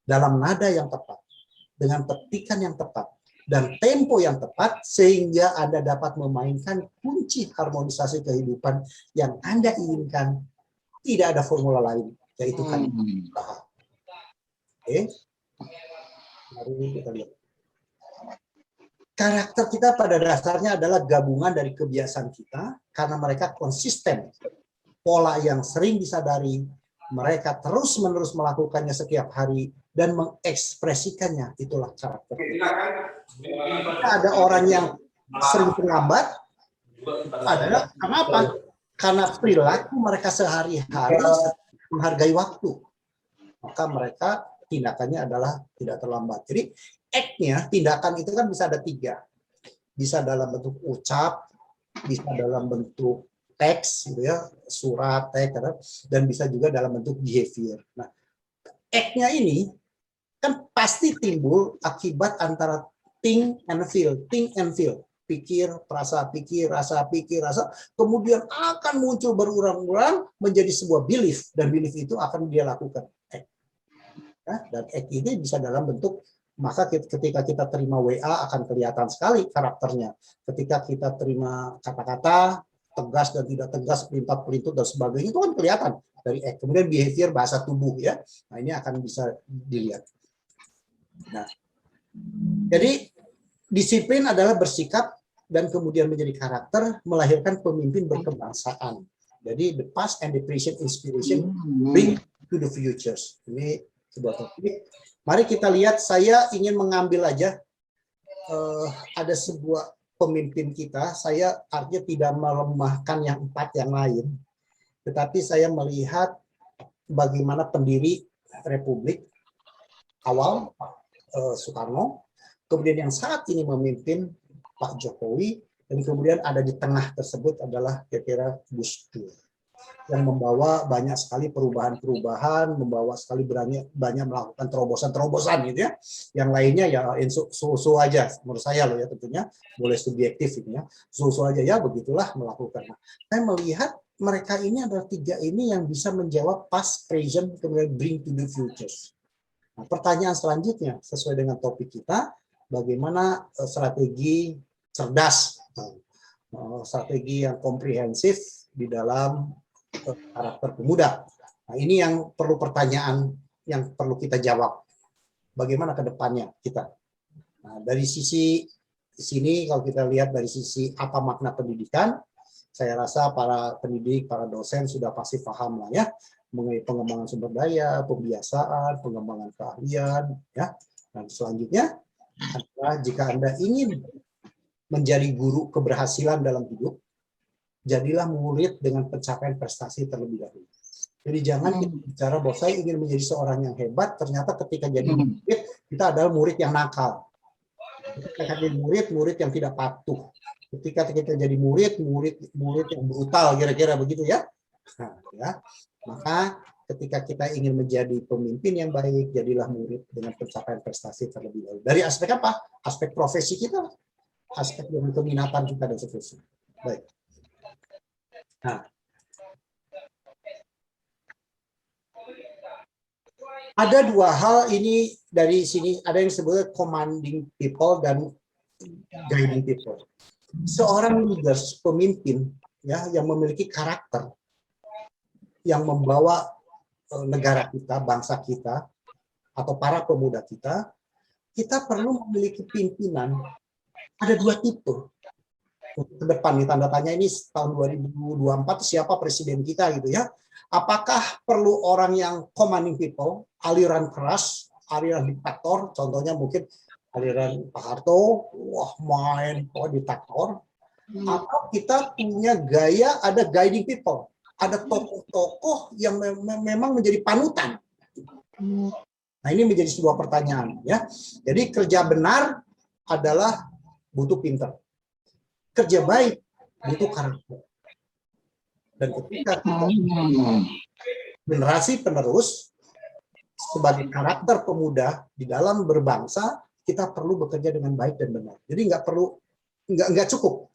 [SPEAKER 2] dalam nada yang tepat, dengan petikan yang tepat dan tempo yang tepat, sehingga Anda dapat memainkan kunci harmonisasi kehidupan yang Anda inginkan. Tidak ada formula lain, yaitu kan usaha. Oke, mari kita lihat. Karakter kita pada dasarnya adalah gabungan dari kebiasaan kita, karena mereka konsisten, pola yang sering disadari, mereka terus-menerus melakukannya setiap hari dan mengekspresikannya, itulah karakter. Ada orang yang sering terlambat, adalah kenapa? Karena perilaku mereka sehari-hari menghargai waktu, maka mereka tindakannya adalah tidak terlambat. Jadi act-nya, tindakan itu kan bisa ada 3, bisa dalam bentuk ucap, bisa dalam bentuk teks, gitu ya, surat, teks, dan bisa juga dalam bentuk behavior. Nah, act-nya ini kan pasti timbul akibat antara think and feel, pikir, rasa, kemudian akan muncul berulang-ulang menjadi sebuah belief, dan belief itu akan dia lakukan. Nah, dan act ini bisa dalam bentuk, maka ketika kita terima WA akan kelihatan sekali karakternya. Ketika kita terima kata-kata tegas dan tidak tegas, pelintut dan sebagainya, itu kan kelihatan dari act. Kemudian behavior, bahasa tubuh, ya. Nah, ini akan bisa dilihat. Nah, jadi disiplin adalah bersikap dan kemudian menjadi karakter, melahirkan pemimpin berkebangsaan. Jadi the past and the present inspiration bring to the futures. Ini sebuah topik. Mari kita lihat, saya ingin mengambil aja ada sebuah pemimpin kita, saya artinya tidak melemahkan yang 4 yang lain, tetapi saya melihat bagaimana pendiri Republik awal, Soekarno, kemudian yang saat ini memimpin Pak Jokowi, dan kemudian ada di tengah tersebut adalah kira-kira Gus Dur, yang membawa banyak sekali perubahan-perubahan, membawa sekali banyak melakukan terobosan-terobosan gitu ya. Yang lainnya ya so-so aja menurut saya loh ya, tentunya boleh subjektif gitu ya. So-so aja ya, begitulah melakukan. Nah, saya melihat mereka ini adalah 3 ini yang bisa menjawab past, present, kemudian bring to the futures. Nah, pertanyaan selanjutnya sesuai dengan topik kita, bagaimana strategi cerdas, strategi yang komprehensif di dalam karakter pemuda. Nah, ini yang perlu pertanyaan yang perlu kita jawab. Bagaimana ke depannya kita? Nah, dari sisi sini kalau kita lihat dari sisi apa makna pendidikan, saya rasa para pendidik, para dosen sudah pasti paham lah ya, mengenai pengembangan sumber daya, pembiasaan, pengembangan keahlian, ya. Dan selanjutnya adalah jika Anda ingin menjadi guru keberhasilan dalam hidup, jadilah murid dengan pencapaian prestasi terlebih dahulu. Jadi jangan kita bicara bahwa saya ingin menjadi seorang yang hebat, ternyata ketika jadi murid, kita adalah murid yang nakal. Ketika jadi murid yang tidak patuh. Ketika kita jadi murid yang brutal, kira-kira begitu ya. Nah, ya. Maka ketika kita ingin menjadi pemimpin yang baik, jadilah murid dengan pencapaian prestasi terlebih dahulu. Dari aspek apa? Aspek profesi kita, aspek dengan keminatan kita, dan seterusnya. Baik. Nah, ada 2 hal ini dari sini, ada yang disebut commanding people dan guiding people. Seorang leaders, pemimpin ya, yang memiliki karakter yang membawa negara kita, bangsa kita, atau para pemuda kita, kita perlu memiliki pimpinan. Ada 2 tipe. Ke depan nih, tanda tanya ini tahun 2024 siapa presiden kita gitu ya. Apakah perlu orang yang commanding people, aliran keras, aliran diktator, contohnya mungkin aliran Pak Harto, wah main diktator, atau kita punya gaya ada guiding people, ada tokoh-tokoh yang memang menjadi panutan. Nah, ini menjadi sebuah pertanyaan ya. Jadi kerja benar adalah butuh pintar. Kerja baik butuh karakter. Dan ketika kita generasi penerus sebagai karakter pemuda di dalam berbangsa, kita perlu bekerja dengan baik dan benar. Jadi nggak cukup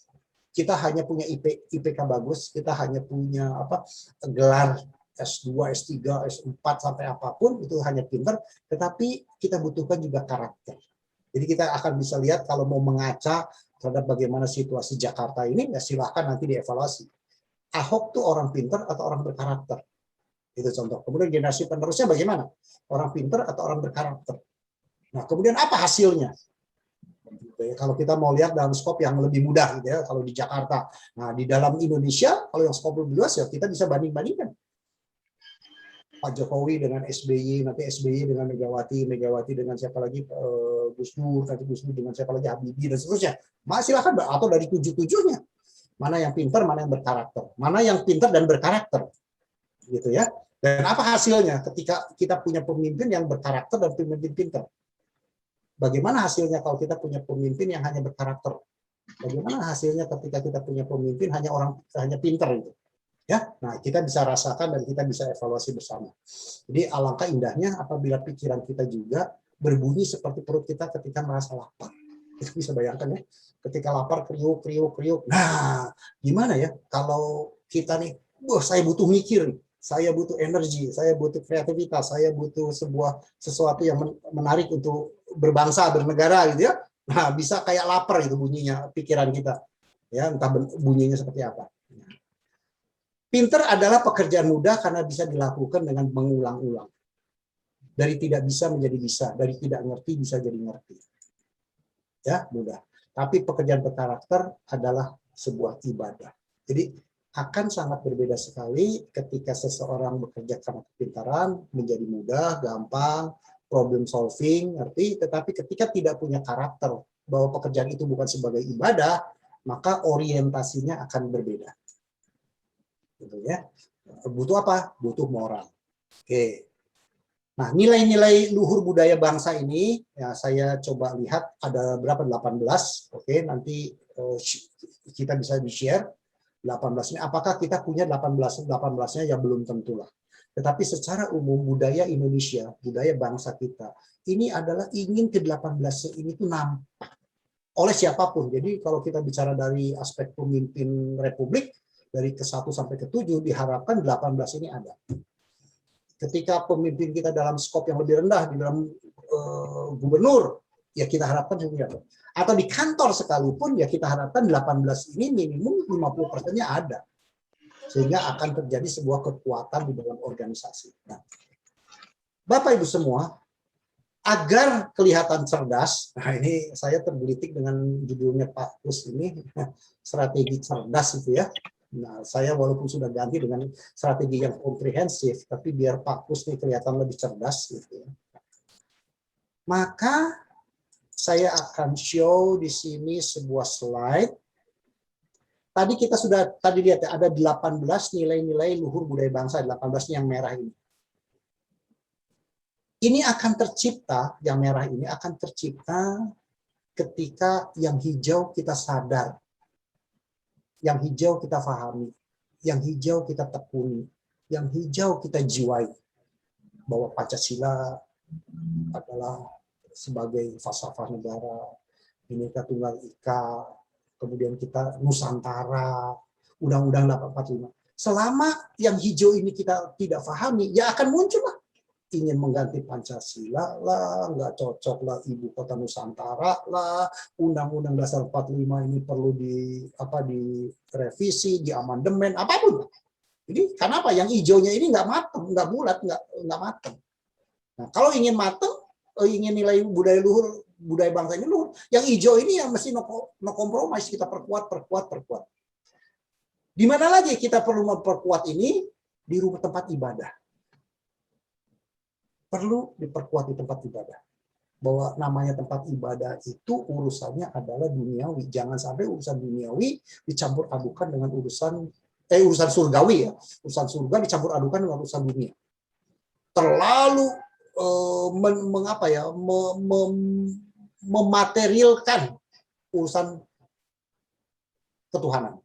[SPEAKER 2] kita hanya punya IPK bagus, kita hanya punya gelar S2, S3, S4 sampai apapun itu hanya pinter, tetapi kita butuhkan juga karakter. Jadi kita akan bisa lihat kalau mau mengaca terhadap bagaimana situasi Jakarta ini, ya silahkan nanti dievaluasi. Ahok tuh orang pinter atau orang berkarakter? Itu contoh. Kemudian generasi penerusnya bagaimana? Orang pinter atau orang berkarakter? Nah, kemudian apa hasilnya? Kalau kita mau lihat dalam skop yang lebih mudah, gitu ya, kalau di Jakarta. Nah, di dalam Indonesia, kalau yang skop lebih luas, ya kita bisa banding-bandingkan. Pak Jokowi dengan SBY, nanti SBY dengan Megawati, Megawati dengan siapa lagi, Gus Dur, nanti Gus Dur dengan siapa lagi, Habibie, dan seterusnya. Silahkan, atau dari 7-7-nya. Mana yang pintar, mana yang berkarakter. Mana yang pintar dan berkarakter. Gitu ya. Dan apa hasilnya ketika kita punya pemimpin yang berkarakter dan pemimpin pintar? Bagaimana hasilnya kalau kita punya pemimpin yang hanya berkarakter? Bagaimana hasilnya ketika kita punya pemimpin hanya pintar itu? Ya, nah kita bisa rasakan dan kita bisa evaluasi bersama. Jadi alangkah indahnya apabila pikiran kita juga berbunyi seperti perut kita ketika merasa lapar. Itu bisa bayangkan ya, ketika lapar kriuk kriuk kriuk. Nah, gimana ya kalau kita nih, saya butuh mikir nih. Saya butuh energi, saya butuh kreativitas, saya butuh sesuatu yang menarik untuk berbangsa, bernegara gitu ya. Nah, bisa kayak lapar itu bunyinya pikiran kita. Ya, entah bunyinya seperti apa. Pinter adalah pekerjaan mudah karena bisa dilakukan dengan mengulang-ulang. Dari tidak bisa menjadi bisa, dari tidak ngerti bisa jadi ngerti. Ya, mudah. Tapi pekerjaan berkarakter adalah sebuah ibadah. Jadi akan sangat berbeda sekali ketika seseorang bekerja karena kepintaran, menjadi mudah, gampang, problem solving, ngerti, tetapi ketika tidak punya karakter, bahwa pekerjaan itu bukan sebagai ibadah, maka orientasinya akan berbeda. Gitu ya. Butuh apa? Butuh moral. Oke. Nah, nilai-nilai luhur budaya bangsa ini, ya saya coba lihat ada berapa? 18. Oke, nanti kita bisa di-share. 18 ini, apakah kita punya 18-nya ya belum tentulah. Tetapi secara umum budaya Indonesia, budaya bangsa kita, ini adalah ingin ke-18 ini tuh nampak oleh siapapun. Jadi kalau kita bicara dari aspek pemimpin republik, dari ke-1 sampai ke-7 diharapkan 18 ini ada. Ketika pemimpin kita dalam skop yang lebih rendah, di dalam gubernur, ya kita harapkan juga ada. Atau di kantor sekalipun, ya kita harapkan 18 ini minimum 50%-nya ada. Sehingga akan terjadi sebuah kekuatan di dalam organisasi. Nah, Bapak Ibu semua, agar kelihatan cerdas, nah ini saya tergelitik dengan judulnya Pak Kus ini, strategi cerdas itu ya. Nah, saya walaupun sudah ganti dengan strategi yang komprehensif, tapi biar Pak Kus ini kelihatan lebih cerdas gitu ya. Maka saya akan show di sini sebuah slide. Tadi kita sudah lihat ya, ada 18 nilai-nilai luhur budaya bangsa, 18 yang merah ini. Ini akan tercipta, yang merah ini akan tercipta ketika yang hijau kita sadar, yang hijau kita pahami, yang hijau kita tekuni, yang hijau kita jiwai. Bahwa Pancasila adalah sebagai falsafah negara, Bhinneka Tunggal Ika, kemudian kita Nusantara, Undang-Undang 845. Selama yang hijau ini kita tidak pahami, ya akan muncul lah. Ingin mengganti Pancasila lah, nggak cocok lah Ibu Kota Nusantara lah, Undang-Undang Dasar 45 ini perlu direvisi, diamandemen, apapun. Jadi kenapa yang hijaunya ini nggak matang, nggak bulat, nggak matang. Nah, kalau ingin matang, ingin nilai budaya luhur, budaya bangsa ini luhur, yang hijau ini yang mesti no kompromis, kita perkuat. Di mana lagi kita perlu memperkuat ini? Di rumah tempat ibadah. Perlu diperkuat di tempat ibadah. Bahwa namanya tempat ibadah itu urusannya adalah duniawi. Jangan sampai urusan duniawi dicampur adukan dengan urusan surgawi ya. Urusan surga dicampur adukan dengan urusan dunia. Terlalu mematerialkan urusan ketuhanan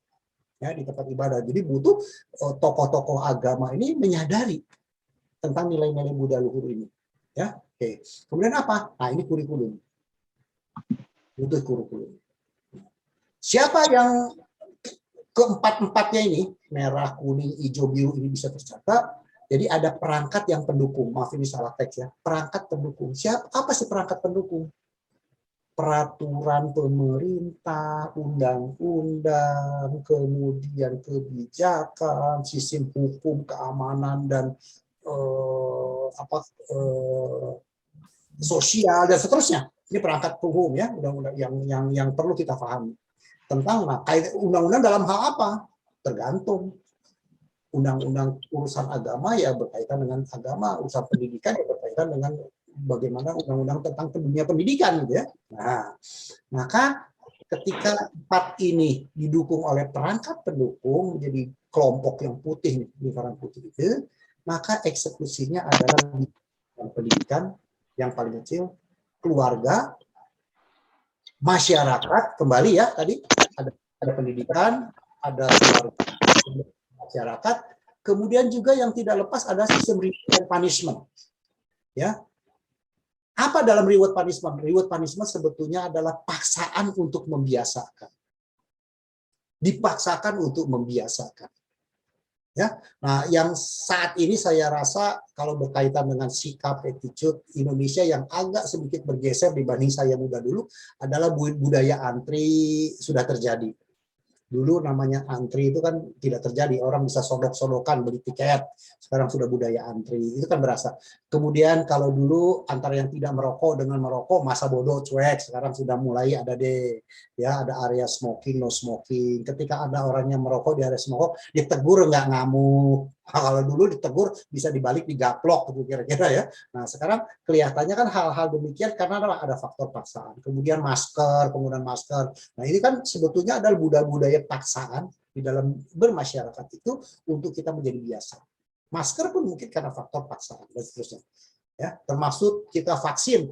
[SPEAKER 2] ya di tempat ibadah. Jadi butuh tokoh-tokoh agama ini menyadari tentang nilai-nilai budaya luhur ini. Ya, oke. Kemudian apa? Nah, ini kurikulum. Butuh kurikulum. Siapa yang keempat-empatnya ini, merah, kuning, hijau, biru ini bisa tercatat. Jadi ada perangkat yang pendukung. Maaf ini salah teks ya. Perangkat pendukung. Apa sih perangkat pendukung? Peraturan pemerintah, undang-undang, kemudian kebijakan, sistem hukum, keamanan dan sosial dan seterusnya. Ini perangkat hukum ya, undang-undang yang perlu kita pahami. Tentang undang-undang dalam hal apa? Tergantung. Undang-undang urusan agama ya berkaitan dengan agama, urusan pendidikan ya berkaitan dengan bagaimana undang-undang tentang dunia pendidikan gitu ya. Nah, maka ketika 4 ini didukung oleh perangkat pendukung menjadi kelompok yang putih, lingkaran putih itu, maka eksekusinya adalah pendidikan yang paling kecil, keluarga, masyarakat, kembali ya tadi ada pendidikan, ada keluarga, masyarakat, kemudian juga yang tidak lepas ada sistem reward and punishment. Ya. Apa dalam reward punishment? Reward punishment sebetulnya adalah paksaan untuk membiasakan. Dipaksakan untuk membiasakan. Ya. Nah, yang saat ini saya rasa kalau berkaitan dengan sikap attitude Indonesia yang agak sedikit bergeser dibanding saya muda dulu adalah budaya antri sudah terjadi. Dulu namanya antri itu kan tidak terjadi, orang bisa sodok-sodokan beli tiket, sekarang sudah budaya antri, itu kan berasa. Kemudian kalau dulu antara yang tidak merokok dengan merokok, masa bodoh cuek, sekarang sudah mulai ada deh, ya ada area smoking, no smoking. Ketika ada orang yang merokok di area smoking, ditegur nggak ngamuk. Nah, kalau dulu ditegur bisa dibalik digaplok gitu kira-kira ya. Nah sekarang kelihatannya kan hal-hal demikian karena ada faktor paksaan. Kemudian masker, penggunaan masker. Nah ini kan sebetulnya adalah budaya paksaan di dalam bermasyarakat itu untuk kita menjadi biasa. Masker pun mungkin karena faktor paksaan dan seterusnya. Ya, termasuk kita vaksin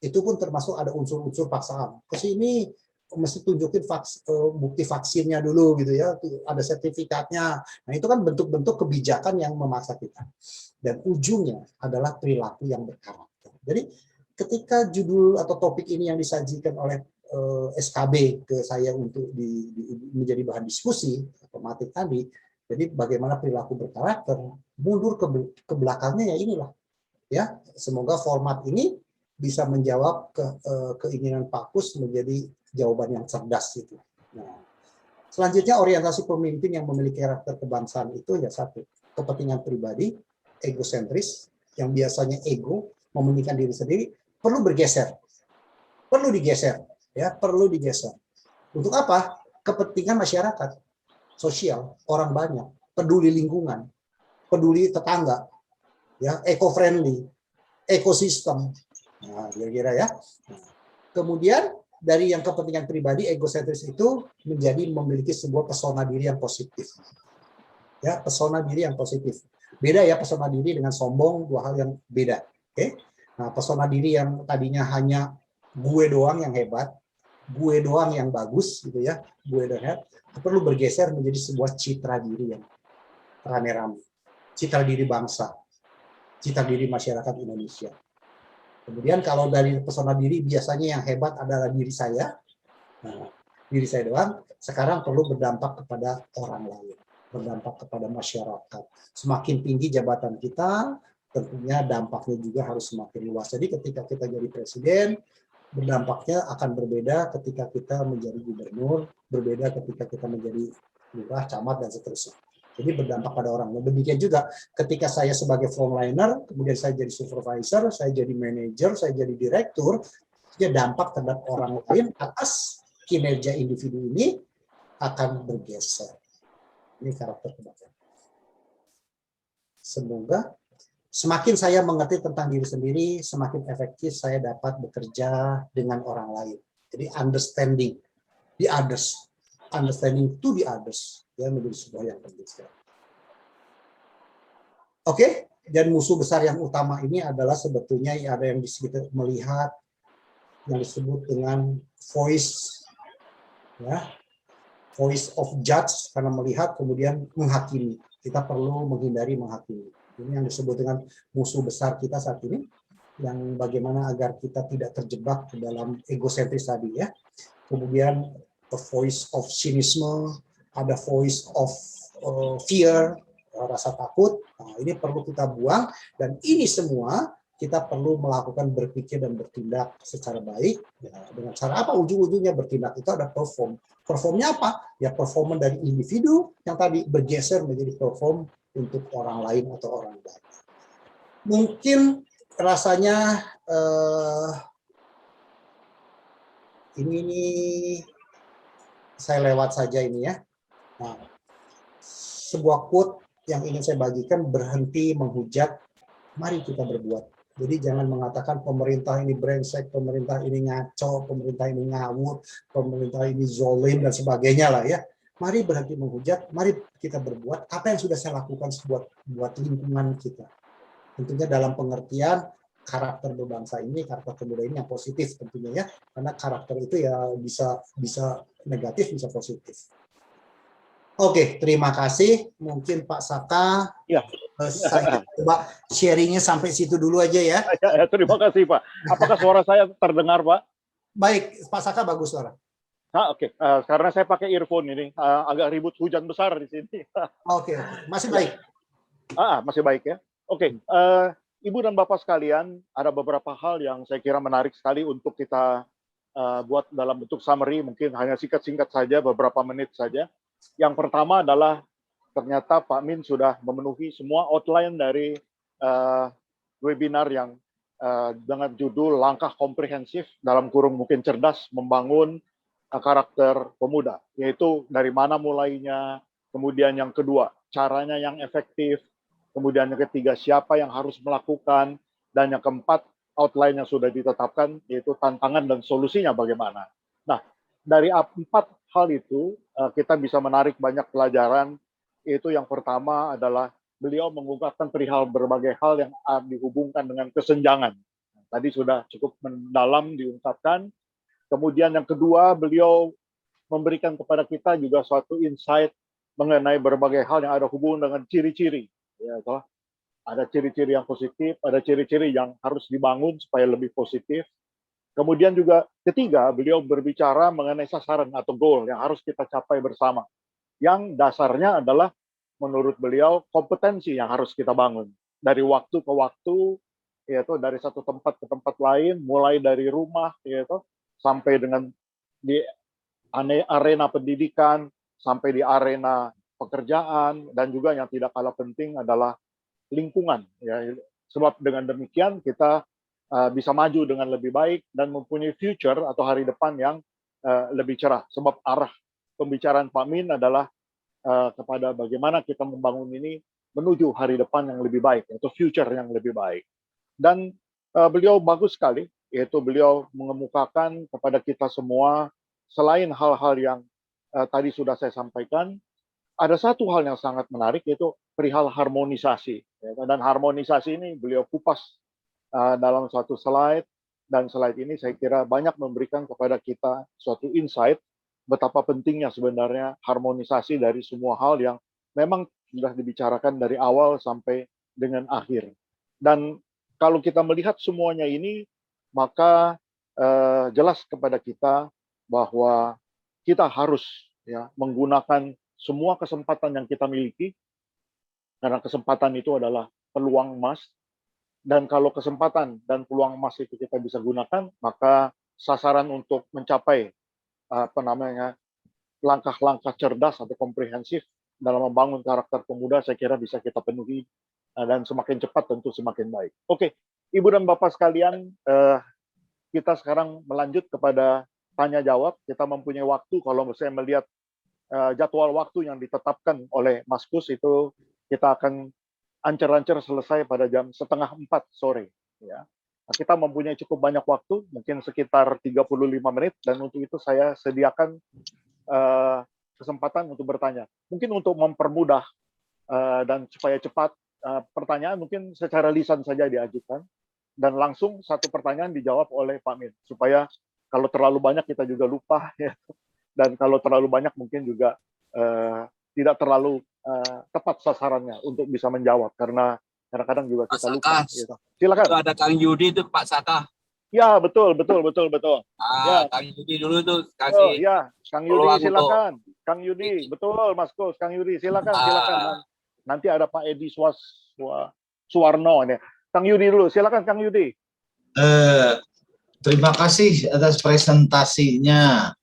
[SPEAKER 2] itu pun termasuk ada unsur-unsur paksaan. Kesini mesti tunjukin bukti vaksinnya dulu gitu ya, ada sertifikatnya. Nah itu kan bentuk-bentuk kebijakan yang memaksa kita. Dan ujungnya adalah perilaku yang berkarakter. Jadi ketika judul atau topik ini yang disajikan oleh SKB ke saya untuk menjadi bahan diskusi otomatis tadi, jadi bagaimana perilaku berkarakter, mundur ke belakangnya ya inilah. Ya, semoga format ini bisa menjawab keinginan Pak Kus menjadi jawaban yang cerdas itu. Nah, selanjutnya orientasi pemimpin yang memiliki karakter kebangsaan itu ya satu, kepentingan pribadi, egosentris, yang biasanya ego, mementingkan diri sendiri, perlu bergeser. Perlu digeser, ya, perlu digeser. Untuk apa? Kepentingan masyarakat, sosial, orang banyak, peduli lingkungan, peduli tetangga, ya, eco-friendly, ekosistem. Nah, kira-kira ya. Kemudian dari yang kepentingan pribadi, egosentris itu menjadi memiliki sebuah pesona diri yang positif. Ya, pesona diri yang positif. Beda ya pesona diri dengan sombong, dua hal yang beda. Oke. Nah, pesona diri yang tadinya hanya gue doang yang hebat, gue doang yang bagus gitu ya, gue doang hebat, perlu bergeser menjadi sebuah citra diri yang rame-rame. Citra diri bangsa, citra diri masyarakat Indonesia. Kemudian kalau dari pesona diri biasanya yang hebat adalah diri saya. Nah, diri saya doang, sekarang perlu berdampak kepada orang lain, berdampak kepada masyarakat. Semakin tinggi jabatan kita, tentunya dampaknya juga harus semakin luas. Jadi ketika kita jadi presiden, berdampaknya akan berbeda ketika kita menjadi gubernur, berbeda ketika kita menjadi lurah, camat, dan seterusnya. Jadi berdampak pada orang. Dan demikian juga ketika saya sebagai frontliner, kemudian saya jadi supervisor, saya jadi manajer, saya jadi direktur, ya dampak terhadap orang lain atas kinerja individu ini akan bergeser. Ini karakter kebangsaan. Semoga semakin saya mengerti tentang diri sendiri, semakin efektif saya dapat bekerja dengan orang lain. Jadi understanding the others, understanding to the others, ya menjadi sebuah yang penting sekali. Oke, dan musuh besar yang utama ini adalah sebetulnya ada yang disebut melihat, yang disebut dengan voice, ya, voice of judge, karena melihat kemudian menghakimi. Kita perlu menghindari menghakimi. Ini yang disebut dengan musuh besar kita saat ini. yang bagaimana agar kita tidak terjebak ke dalam egosentris tadi ya. Kemudian a voice of cynicism, ada voice of fear, rasa takut. Nah, ini perlu kita buang, dan ini semua kita perlu melakukan berpikir dan bertindak secara baik. Ya, dengan cara apa? Ujung-ujungnya bertindak itu ada perform. Performnya apa? Ya performa dari individu yang tadi bergeser menjadi perform untuk orang lain atau orang lain. Mungkin rasanya ini saya lewat saja ini ya. Nah, sebuah quote yang ingin saya bagikan, berhenti menghujat, mari kita berbuat. Jadi jangan mengatakan pemerintah ini brengsek, pemerintah ini ngaco, pemerintah ini ngawur, pemerintah ini zolim dan sebagainya lah ya. Mari berhenti menghujat, mari kita berbuat apa yang sudah saya lakukan buat lingkungan kita. Tentunya dalam pengertian karakter berbangsa ini, karakter pemuda ini yang positif tentunya ya, karena karakter itu ya bisa negatif, bisa positif. Oke, terima kasih. Mungkin Pak Saka,
[SPEAKER 3] Ya.
[SPEAKER 2] saya coba sharingnya sampai situ dulu aja ya.
[SPEAKER 3] Ya, terima kasih Pak. Apakah suara saya terdengar Pak?
[SPEAKER 2] Baik, Pak Saka bagus suara.
[SPEAKER 3] Oke. Karena saya pakai earphone ini, agak ribut, hujan besar di sini.
[SPEAKER 2] Oke, masih baik.
[SPEAKER 3] Masih baik ya. Oke. Ibu dan Bapak sekalian, ada beberapa hal yang saya kira menarik sekali untuk kita buat dalam bentuk summary, mungkin hanya singkat-singkat saja, beberapa menit saja. Yang pertama adalah ternyata Pak Min sudah memenuhi semua outline dari webinar yang dengan judul Langkah Komprehensif, dalam kurung mungkin cerdas, membangun karakter pemuda. Yaitu dari mana mulainya, kemudian yang kedua, caranya yang efektif, kemudian yang ketiga, siapa yang harus melakukan, dan yang keempat, outline yang sudah ditetapkan, yaitu tantangan dan solusinya bagaimana. Nah, dari 4 hal itu, kita bisa menarik banyak pelajaran, yaitu yang pertama adalah beliau mengungkapkan perihal berbagai hal yang dihubungkan dengan kesenjangan. Tadi sudah cukup mendalam diungkapkan. Kemudian yang kedua, beliau memberikan kepada kita juga suatu insight mengenai berbagai hal yang ada hubungan dengan ciri-ciri. Ya, toh? Ada ciri-ciri yang positif, ada ciri-ciri yang harus dibangun supaya lebih positif. Kemudian juga ketiga, beliau berbicara mengenai sasaran atau goal yang harus kita capai bersama. Yang dasarnya adalah menurut beliau kompetensi yang harus kita bangun. Dari waktu ke waktu, yaitu dari satu tempat ke tempat lain, mulai dari rumah, yaitu sampai dengan di arena pendidikan, sampai di arena pekerjaan, dan juga yang tidak kalah penting adalah lingkungan. Ya. Sebab dengan demikian kita bisa maju dengan lebih baik dan mempunyai future atau hari depan yang lebih cerah. Sebab arah pembicaraan Pak Min adalah kepada bagaimana kita membangun ini menuju hari depan yang lebih baik, atau future yang lebih baik. Dan beliau bagus sekali, yaitu beliau mengemukakan kepada kita semua, selain hal-hal yang tadi sudah saya sampaikan, ada satu hal yang sangat menarik, yaitu perihal harmonisasi. Dan harmonisasi ini beliau kupas dalam suatu slide, dan slide ini saya kira banyak memberikan kepada kita suatu insight betapa pentingnya sebenarnya harmonisasi dari semua hal yang memang sudah dibicarakan dari awal sampai dengan akhir. Dan kalau kita melihat semuanya ini, maka jelas kepada kita bahwa kita harus menggunakan semua kesempatan yang kita miliki, karena kesempatan itu adalah peluang emas. Dan kalau kesempatan dan peluang emas itu kita bisa gunakan, maka sasaran untuk mencapai langkah-langkah cerdas atau komprehensif dalam membangun karakter pemuda, saya kira bisa kita penuhi, dan semakin cepat tentu semakin baik. Oke, Ibu dan Bapak sekalian, kita sekarang melanjut kepada tanya jawab. Kita mempunyai waktu, kalau saya melihat jadwal waktu yang ditetapkan oleh Mas Kus itu, kita akan ancer-ancer selesai pada jam 3:30 sore. Ya. Nah, kita mempunyai cukup banyak waktu, mungkin sekitar 35 menit, dan untuk itu saya sediakan kesempatan untuk bertanya. Mungkin untuk mempermudah dan supaya cepat, pertanyaan mungkin secara lisan saja diajukan, dan langsung satu pertanyaan dijawab oleh Pak Min, supaya kalau terlalu banyak kita juga lupa, ya. Dan kalau terlalu banyak mungkin juga tidak terlalu tepat sasarannya untuk bisa menjawab, karena kadang-kadang juga
[SPEAKER 1] Pak
[SPEAKER 3] kita lupa.
[SPEAKER 1] Saka,
[SPEAKER 3] Gitu. Silakan.
[SPEAKER 1] itu ada Kang Yudi itu Pak Saka.
[SPEAKER 3] Ya, betul. Ya.
[SPEAKER 1] Kang Yudi dulu tuh
[SPEAKER 3] Oh,
[SPEAKER 1] kasih
[SPEAKER 3] ya, Kang Yudi
[SPEAKER 1] peluang
[SPEAKER 3] silakan. Kang Yudi, betul Mas Kus, Kang Yudi silakan. Nanti ada Pak Edi Suwarno ini. Kang Yudi dulu, silakan Kang Yudi.
[SPEAKER 5] Terima kasih atas presentasinya.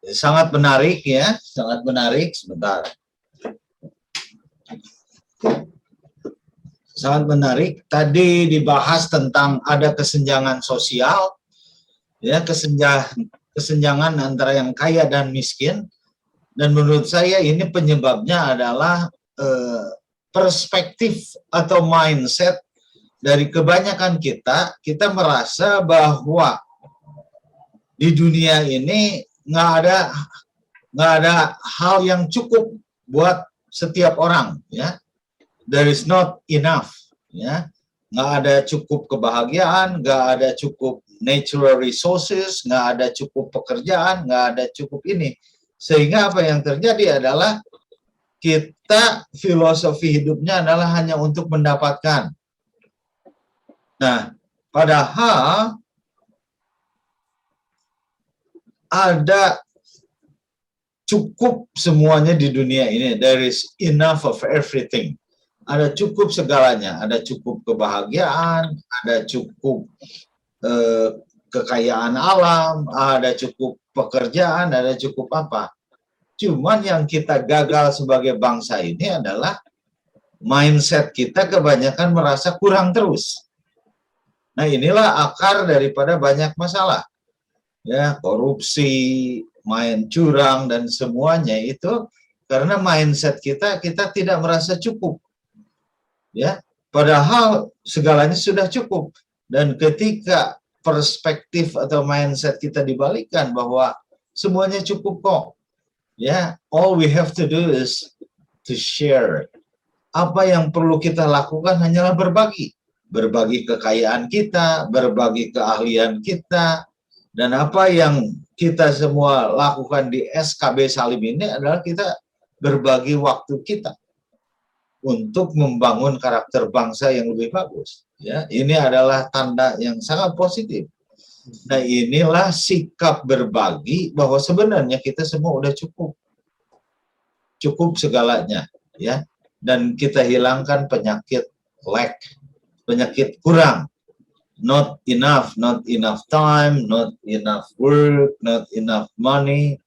[SPEAKER 5] Sangat menarik ya, sangat menarik. Sebentar. Sangat menarik. Tadi dibahas tentang ada kesenjangan sosial, ya, kesenjangan antara yang kaya dan miskin. Dan menurut saya ini penyebabnya adalah perspektif atau mindset dari kebanyakan kita merasa bahwa di dunia ini nggak ada hal yang cukup buat setiap orang, ya. There is not enough, ya. Nggak ada cukup kebahagiaan, nggak ada cukup natural resources, nggak ada cukup pekerjaan, nggak ada cukup ini. Sehingga apa yang terjadi adalah kita filosofi hidupnya adalah hanya untuk mendapatkan. Nah, padahal ada cukup semuanya di dunia ini. There is enough of everything. Ada cukup segalanya. Ada cukup kebahagiaan, ada cukup kekayaan alam, ada cukup pekerjaan, ada cukup apa. Cuman yang kita gagal sebagai bangsa ini adalah mindset kita kebanyakan merasa kurang terus. Nah, inilah akar daripada banyak masalah. Ya, korupsi, main curang dan semuanya itu karena mindset kita tidak merasa cukup. Ya, padahal segalanya sudah cukup. Dan ketika perspektif atau mindset kita dibalikkan bahwa semuanya cukup kok. Ya, all we have to do is to share. Apa yang perlu kita lakukan hanyalah berbagi. Berbagi kekayaan kita, berbagi keahlian kita, dan apa yang kita semua lakukan di SKB Salim ini adalah kita berbagi waktu kita untuk membangun karakter bangsa yang lebih bagus. Ya, ini adalah tanda yang sangat positif. Nah, inilah sikap berbagi bahwa sebenarnya kita semua udah cukup segalanya, ya. Dan kita hilangkan penyakit lack, penyakit kurang. Not enough time, not enough work, not enough money.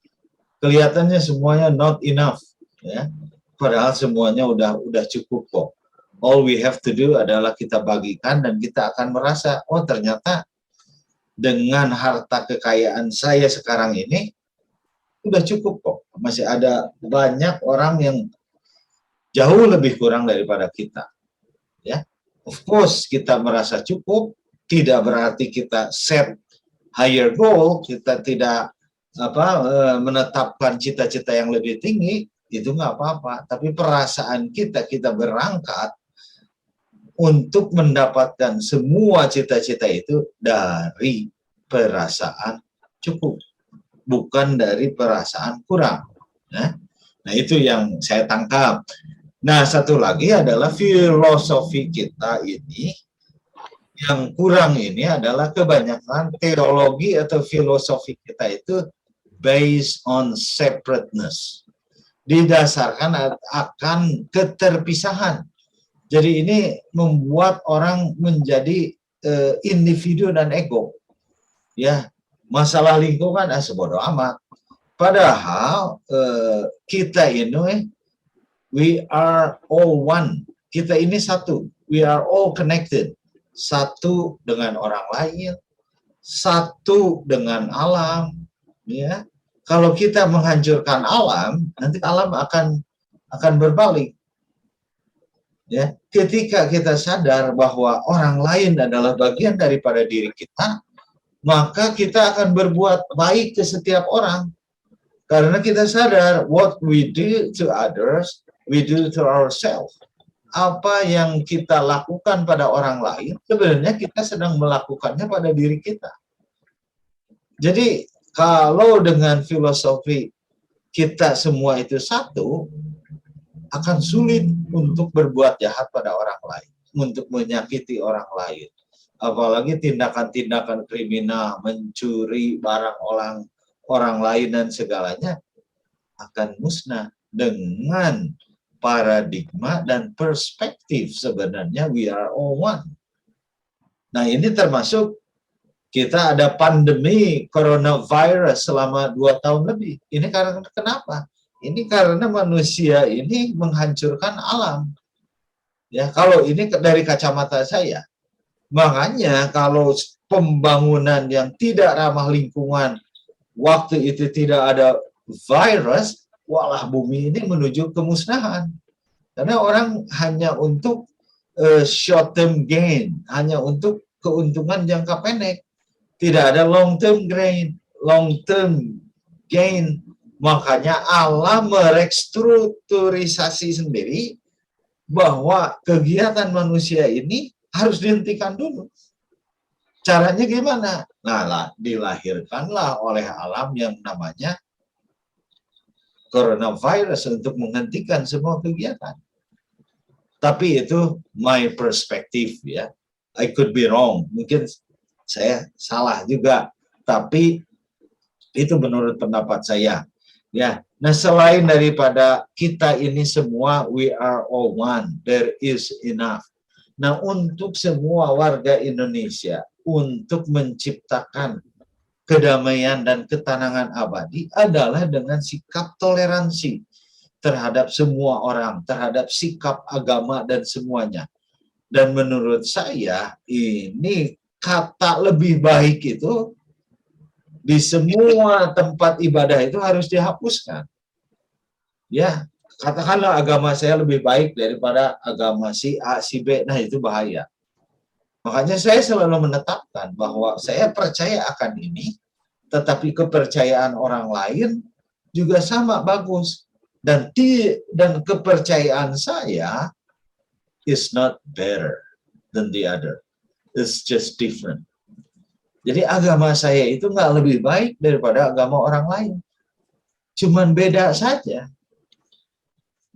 [SPEAKER 5] Kelihatannya semuanya not enough, ya. Padahal semuanya udah cukup kok. All we have to do adalah kita bagikan dan kita akan merasa, oh ternyata dengan harta kekayaan saya sekarang ini udah cukup kok. Masih ada banyak orang yang jauh lebih kurang daripada kita. Ya, of course kita merasa cukup. Tidak berarti kita set higher goal, kita tidak menetapkan cita-cita yang lebih tinggi, itu nggak apa-apa. Tapi perasaan kita berangkat untuk mendapatkan semua cita-cita itu dari perasaan cukup, bukan dari perasaan kurang. Nah, itu yang saya tangkap. Nah, satu lagi adalah filosofi kita ini, yang kurang ini adalah kebanyakan teologi atau filosofi kita itu based on separateness. Didasarkan akan keterpisahan. Jadi ini membuat orang menjadi individu dan ego. Ya, masalah lingkungan sebodoh amat. Padahal kita ini we are all one. Kita ini satu. We are all connected. Satu dengan orang lain, satu dengan alam. Ya, kalau kita menghancurkan alam, nanti alam akan berbalik. Ya, ketika kita sadar bahwa orang lain adalah bagian daripada diri kita, maka kita akan berbuat baik ke setiap orang. Karena kita sadar what we do to others, we do to ourselves. Apa yang kita lakukan pada orang lain, sebenarnya kita sedang melakukannya pada diri kita. Jadi kalau dengan filosofi kita semua itu satu, akan sulit untuk berbuat jahat pada orang lain. untuk menyakiti orang lain. Apalagi tindakan-tindakan kriminal, mencuri barang orang lain dan segalanya akan musnah dengan paradigma dan perspektif sebenarnya we are all one. Nah, ini termasuk kita ada pandemi coronavirus selama 2 tahun lebih. Ini karena kenapa? Ini karena manusia ini menghancurkan alam. Ya, kalau ini dari kacamata saya. Makanya kalau pembangunan yang tidak ramah lingkungan, waktu itu tidak ada virus, walah bumi ini menuju kemusnahan. Karena orang hanya untuk short term gain, hanya untuk keuntungan jangka pendek. Tidak ada long term gain. Makanya Allah merestrukturisasi sendiri bahwa kegiatan manusia ini harus dihentikan dulu. Caranya gimana? Nah, dilahirkanlah oleh alam yang namanya coronavirus untuk menghentikan semua kegiatan. Tapi itu my perspective ya. I could be wrong. Mungkin saya salah juga. Tapi itu menurut pendapat saya. Ya. Nah, selain daripada kita ini semua we are all one, there is enough. Nah, untuk semua warga Indonesia untuk menciptakan kedamaian dan ketenangan abadi adalah dengan sikap toleransi terhadap semua orang, terhadap sikap agama dan semuanya. Dan menurut saya ini kata lebih baik itu di semua tempat ibadah itu harus dihapuskan. Ya, katakanlah agama saya lebih baik daripada agama si A, si B, nah itu bahaya. Makanya saya selalu menetapkan bahwa saya percaya akan ini, tetapi kepercayaan orang lain juga sama bagus. Dan kepercayaan saya is not better than the other. It's just different. Jadi agama saya itu nggak lebih baik daripada agama orang lain. Cuman beda saja.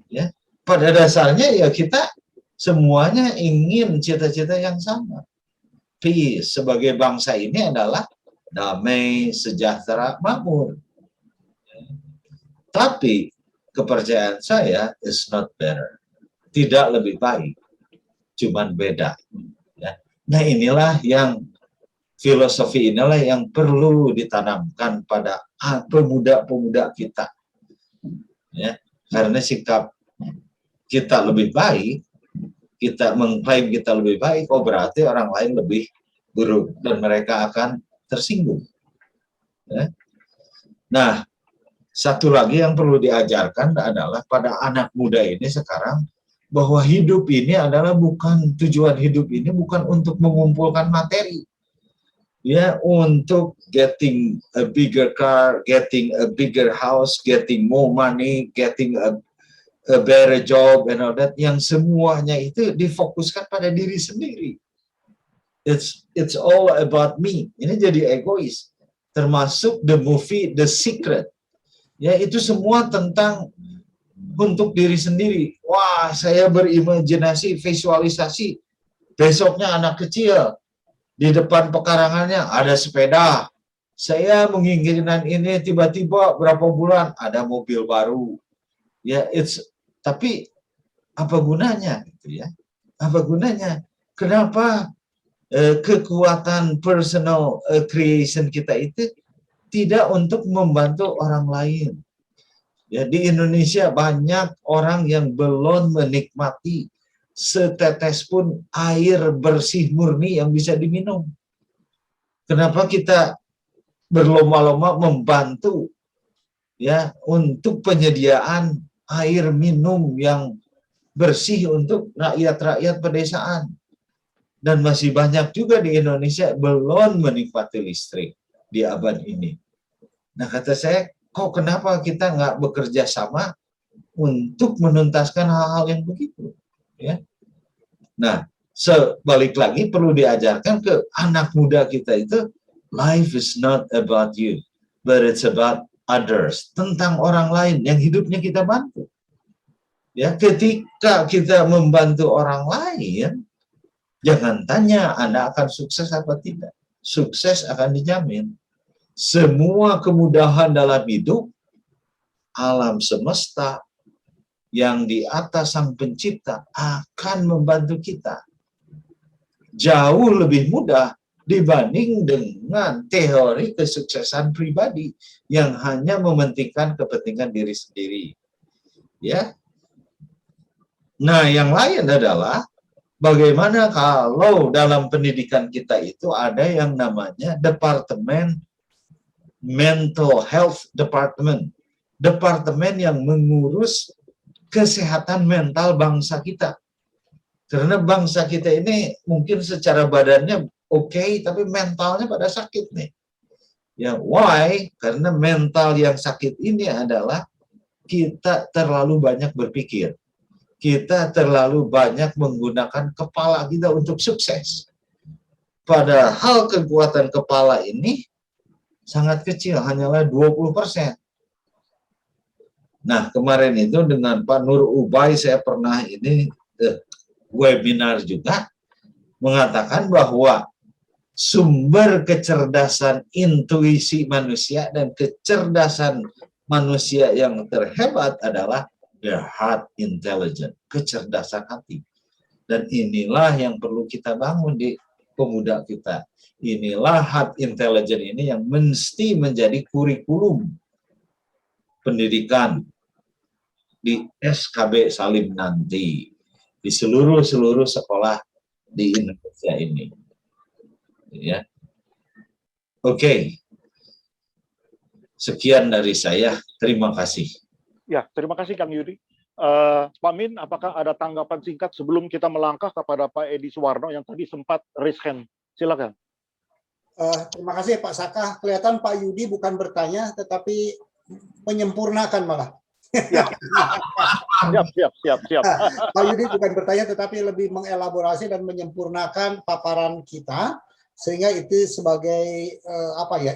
[SPEAKER 5] Ya, pada dasarnya ya kita semuanya ingin cita-cita yang sama. Peace sebagai bangsa ini adalah damai, sejahtera, makmur. Tapi kepercayaan saya is not better. Tidak lebih baik. Cuman beda. Ya. Nah, inilah yang filosofi inilah yang perlu ditanamkan pada pemuda-pemuda kita. Ya, karena sikap kita lebih baik, kita mengklaim kita lebih baik, oh berarti orang lain lebih buruk dan mereka akan tersinggung. Ya. Nah, satu lagi yang perlu diajarkan adalah pada anak muda ini sekarang bahwa hidup ini adalah tujuan hidup ini bukan untuk mengumpulkan materi. Ya, untuk getting a bigger car, getting a bigger house, getting more money, getting a better job and all that, yang semuanya itu difokuskan pada diri sendiri. It's all about me. Ini jadi egois. Termasuk the movie The Secret. Ya, itu semua tentang untuk diri sendiri. Wah, saya berimajinasi, visualisasi. Besoknya anak kecil di depan pekarangannya ada sepeda. Saya menginginkan ini, tiba-tiba berapa bulan ada mobil baru. Ya, tapi apa gunanya gitu ya? Apa gunanya? Kenapa kekuatan personal creation kita itu tidak untuk membantu orang lain? Ya, di Indonesia banyak orang yang belum menikmati setetes pun air bersih murni yang bisa diminum. Kenapa kita berlomba-lomba membantu ya untuk penyediaan air minum yang bersih untuk rakyat-rakyat pedesaan? Dan masih banyak juga di Indonesia belum menikmati listrik di abad ini. Nah, kata saya, kok kenapa kita nggak bekerja sama untuk menuntaskan hal-hal yang begitu? Ya. Nah, sebalik lagi perlu diajarkan ke anak muda kita itu, life is not about you, but it's about others. Tentang orang lain yang hidupnya kita bantu. Ya, ketika kita membantu orang lain, Jangan tanya Anda akan sukses apa tidak. Sukses akan dijamin. Semua kemudahan dalam hidup, alam semesta yang di atas Sang Pencipta akan membantu kita. Jauh lebih mudah dibanding dengan teori kesuksesan pribadi yang hanya mementingkan kepentingan diri sendiri. Ya. Nah, yang lain adalah bagaimana kalau dalam pendidikan kita itu ada yang namanya Departemen Mental Health Department. Departemen yang mengurus kesehatan mental bangsa kita. Karena bangsa kita ini mungkin secara badannya oke, tapi mentalnya pada sakit nih. Ya, why? Karena mental yang sakit ini adalah kita terlalu banyak berpikir. Kita terlalu banyak menggunakan kepala kita untuk sukses. Padahal kekuatan kepala ini sangat kecil, hanyalah 20%. Nah, kemarin itu dengan Pak Nur Ubay saya pernah ini webinar juga mengatakan bahwa sumber kecerdasan intuisi manusia dan kecerdasan manusia yang terhebat adalah the heart intelligence, kecerdasan hati. Dan inilah yang perlu kita bangun di pemuda kita. Inilah heart intelligence ini yang mesti menjadi kurikulum pendidikan di SKB Salim nanti, di seluruh sekolah di Indonesia ini. Ya. Oke. Sekian dari saya. Terima kasih.
[SPEAKER 3] Ya, terima kasih Kang Yudi. Pak Min, apakah ada tanggapan singkat sebelum kita melangkah kepada Pak Edi Suwarno yang tadi sempat raise hand? Silakan.
[SPEAKER 2] Terima kasih Pak Saka. Kelihatan Pak Yudi bukan bertanya, tetapi menyempurnakan malah.
[SPEAKER 3] Ya. Siap.
[SPEAKER 2] Pak Yudi bukan bertanya, tetapi lebih mengelaborasi dan menyempurnakan paparan kita, sehingga itu sebagai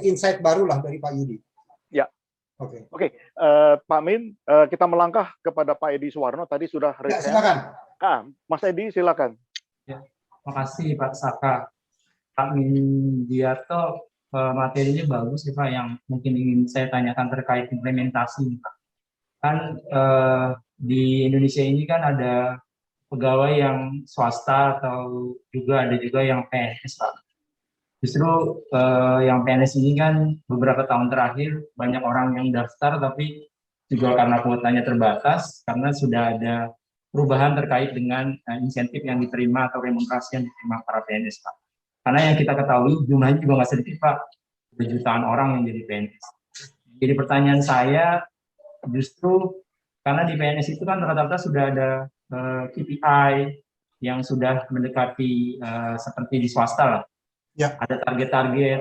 [SPEAKER 2] insight barulah dari Pak Yudi.
[SPEAKER 3] Ya.
[SPEAKER 2] Oke.
[SPEAKER 3] Pak Min, kita melangkah kepada Pak Edi Suwarno. Tadi sudah raise hand.
[SPEAKER 2] Silakan.
[SPEAKER 3] Mas Edi, silakan.
[SPEAKER 6] Ya, makasih Pak Saka. Pak Mindiarto, materinya bagus sih Pak, yang mungkin ingin saya tanyakan terkait implementasi Pak. Kan di Indonesia ini kan ada pegawai yang swasta atau ada juga yang PNS Pak. Justru yang PNS ini kan beberapa tahun terakhir banyak orang yang daftar, tapi juga karena kuotanya terbatas, karena sudah ada perubahan terkait dengan insentif yang diterima atau remunerasi yang diterima para PNS Pak. Karena yang kita ketahui jumlahnya juga nggak sedikit Pak, jutaan orang yang jadi PNS. Jadi pertanyaan saya, justru karena di PNS itu kan rata-rata sudah ada KPI yang sudah mendekati seperti di swasta lah. Ya. Ada target-target,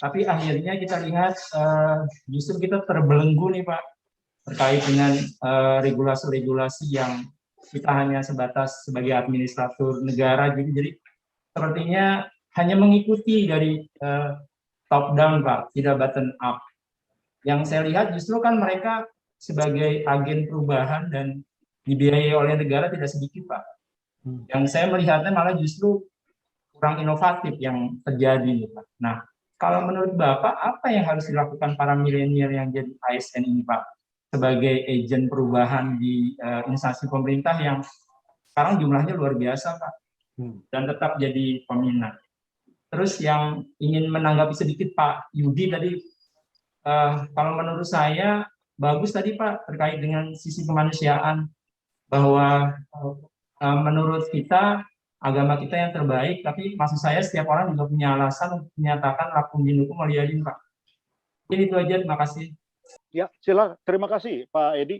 [SPEAKER 6] tapi akhirnya kita lihat justru kita terbelenggu nih Pak terkait dengan regulasi-regulasi yang kita hanya sebatas sebagai administrator negara, jadi sepertinya hanya mengikuti dari top down Pak, tidak bottom up. Yang saya lihat justru kan mereka sebagai agen perubahan dan dibiayai oleh negara tidak sedikit Pak. Yang saya melihatnya malah justru kurang inovatif yang terjadi Pak. Nah, kalau menurut Bapak apa yang harus dilakukan para milenial yang jadi ASN ini Pak sebagai agen perubahan di instansi pemerintah yang sekarang jumlahnya luar biasa Pak dan tetap jadi peminat. Terus yang ingin menanggapi sedikit Pak Yudi tadi, kalau menurut saya bagus tadi Pak terkait dengan sisi kemanusiaan, bahwa menurut kita agama kita yang terbaik, tapi maksud saya setiap orang juga punya alasan untuk menyatakan lakum dinukum waliyadin Pak. Ini itu aja, terima kasih.
[SPEAKER 3] Ya, silakan. Terima kasih Pak Edi.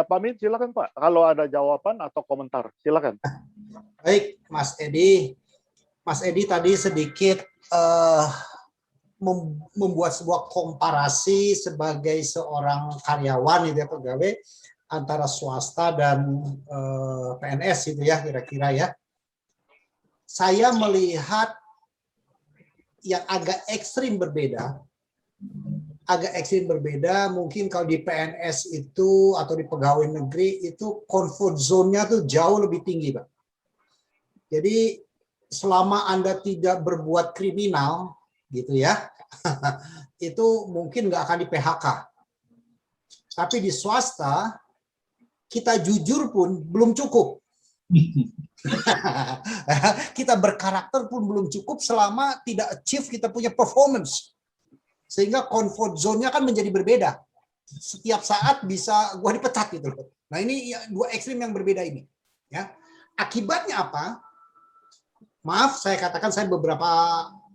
[SPEAKER 3] Pak Min, silakan Pak. Kalau ada jawaban atau komentar, silakan.
[SPEAKER 2] Baik, Mas Edi. Mas Edi tadi sedikit membuat sebuah komparasi sebagai seorang karyawan itu ya, pegawai antara swasta dan PNS itu ya kira-kira ya. Saya melihat yang agak ekstrim berbeda. Mungkin kalau di PNS itu atau di pegawai negeri itu comfort zone-nya tuh jauh lebih tinggi, Pak. Jadi selama Anda tidak berbuat kriminal, gitu ya, itu mungkin nggak akan di PHK. Tapi di swasta, kita jujur pun belum cukup. Kita berkarakter pun belum cukup selama tidak achieve kita punya performance. Sehingga comfort zone-nya kan menjadi berbeda. Setiap saat bisa gua dipecat gitu loh. Nah, ini dua ekstrim yang berbeda ini. Ya. Akibatnya apa? Maaf, saya katakan saya beberapa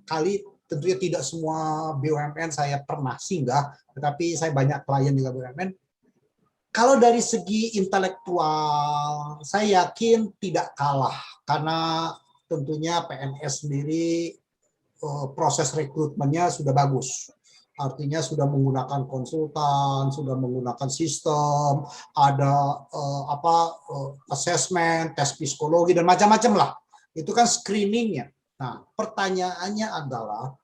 [SPEAKER 2] kali, tentunya tidak semua BUMN saya pernah singgah, tetapi saya banyak klien juga BUMN. Kalau dari segi intelektual, saya yakin tidak kalah, karena tentunya PNS sendiri proses rekrutmennya sudah bagus. Artinya sudah menggunakan konsultan, sudah menggunakan sistem, ada assessment, tes psikologi, dan macam-macam lah. Itu kan screeningnya. Nah, pertanyaannya adalah,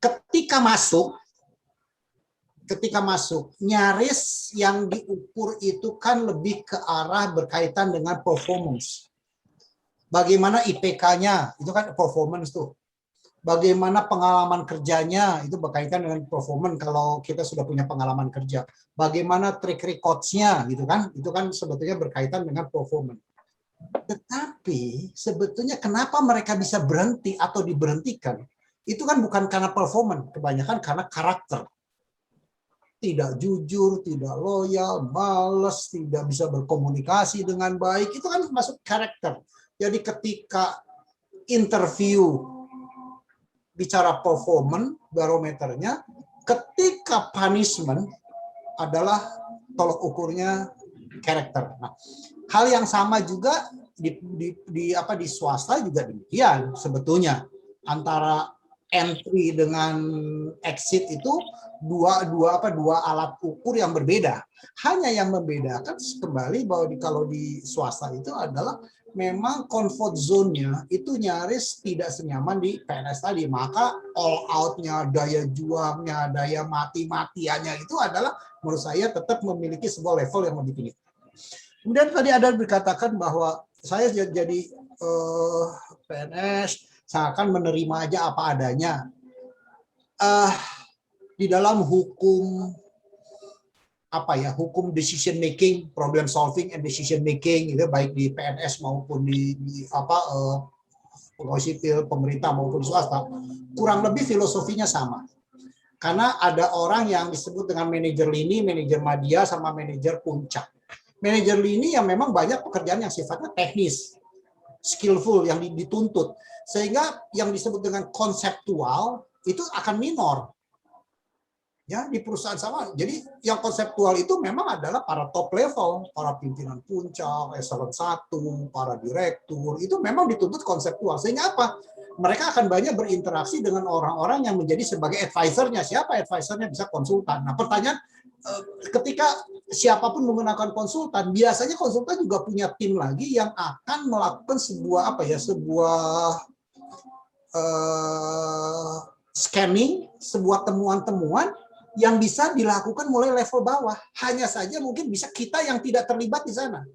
[SPEAKER 2] ketika masuk, nyaris yang diukur itu kan lebih ke arah berkaitan dengan performance. Bagaimana IPK-nya, itu kan performance tuh. Bagaimana pengalaman kerjanya, itu berkaitan dengan performance kalau kita sudah punya pengalaman kerja. Bagaimana track record-nya, gitu kan, itu kan sebetulnya berkaitan dengan performance. Tetapi sebetulnya kenapa mereka bisa berhenti atau diberhentikan, itu kan bukan karena performance, kebanyakan karena karakter. Tidak jujur, tidak loyal, malas, tidak bisa berkomunikasi dengan baik, itu kan masuk karakter. Jadi ketika interview bicara performance, barometernya, ketika punishment adalah tolok ukurnya karakter. Nah, hal yang sama juga di swasta juga demikian sebetulnya, antara entry dengan exit itu dua alat ukur yang berbeda. Hanya yang membedakan kembali bahwa kalau di swasta itu adalah memang comfort zone-nya itu nyaris tidak senyaman di PNS tadi. Maka all out-nya, daya juangnya, daya mati-matiannya itu adalah menurut saya tetap memiliki sebuah level yang lebih tinggi. Kemudian tadi ada dikatakan bahwa saya jadi PNS, saya akan menerima aja apa adanya. Di dalam hukum hukum decision making, problem solving and decision making, itu baik di PNS maupun di pegawai sipil, pemerintah maupun swasta, kurang lebih filosofinya sama. Karena ada orang yang disebut dengan manajer lini, manajer media, sama manajer puncak. Manajer lini yang memang banyak pekerjaan yang sifatnya teknis, skillful, yang dituntut. Sehingga yang disebut dengan konseptual itu akan minor. Ya, di perusahaan sama. Jadi yang konseptual itu memang adalah para top level, para pimpinan puncak, eselon 1, para direktur, itu memang dituntut konseptual. Sehingga apa? Mereka akan banyak berinteraksi dengan orang-orang yang menjadi sebagai advisor-nya. Siapa advisor-nya? Bisa konsultan. Nah, pertanyaan, ketika siapapun menggunakan konsultan, biasanya konsultan juga punya tim lagi yang akan melakukan sebuah scanning, sebuah temuan-temuan yang bisa dilakukan mulai level bawah. Hanya saja mungkin bisa kita yang tidak terlibat di sana.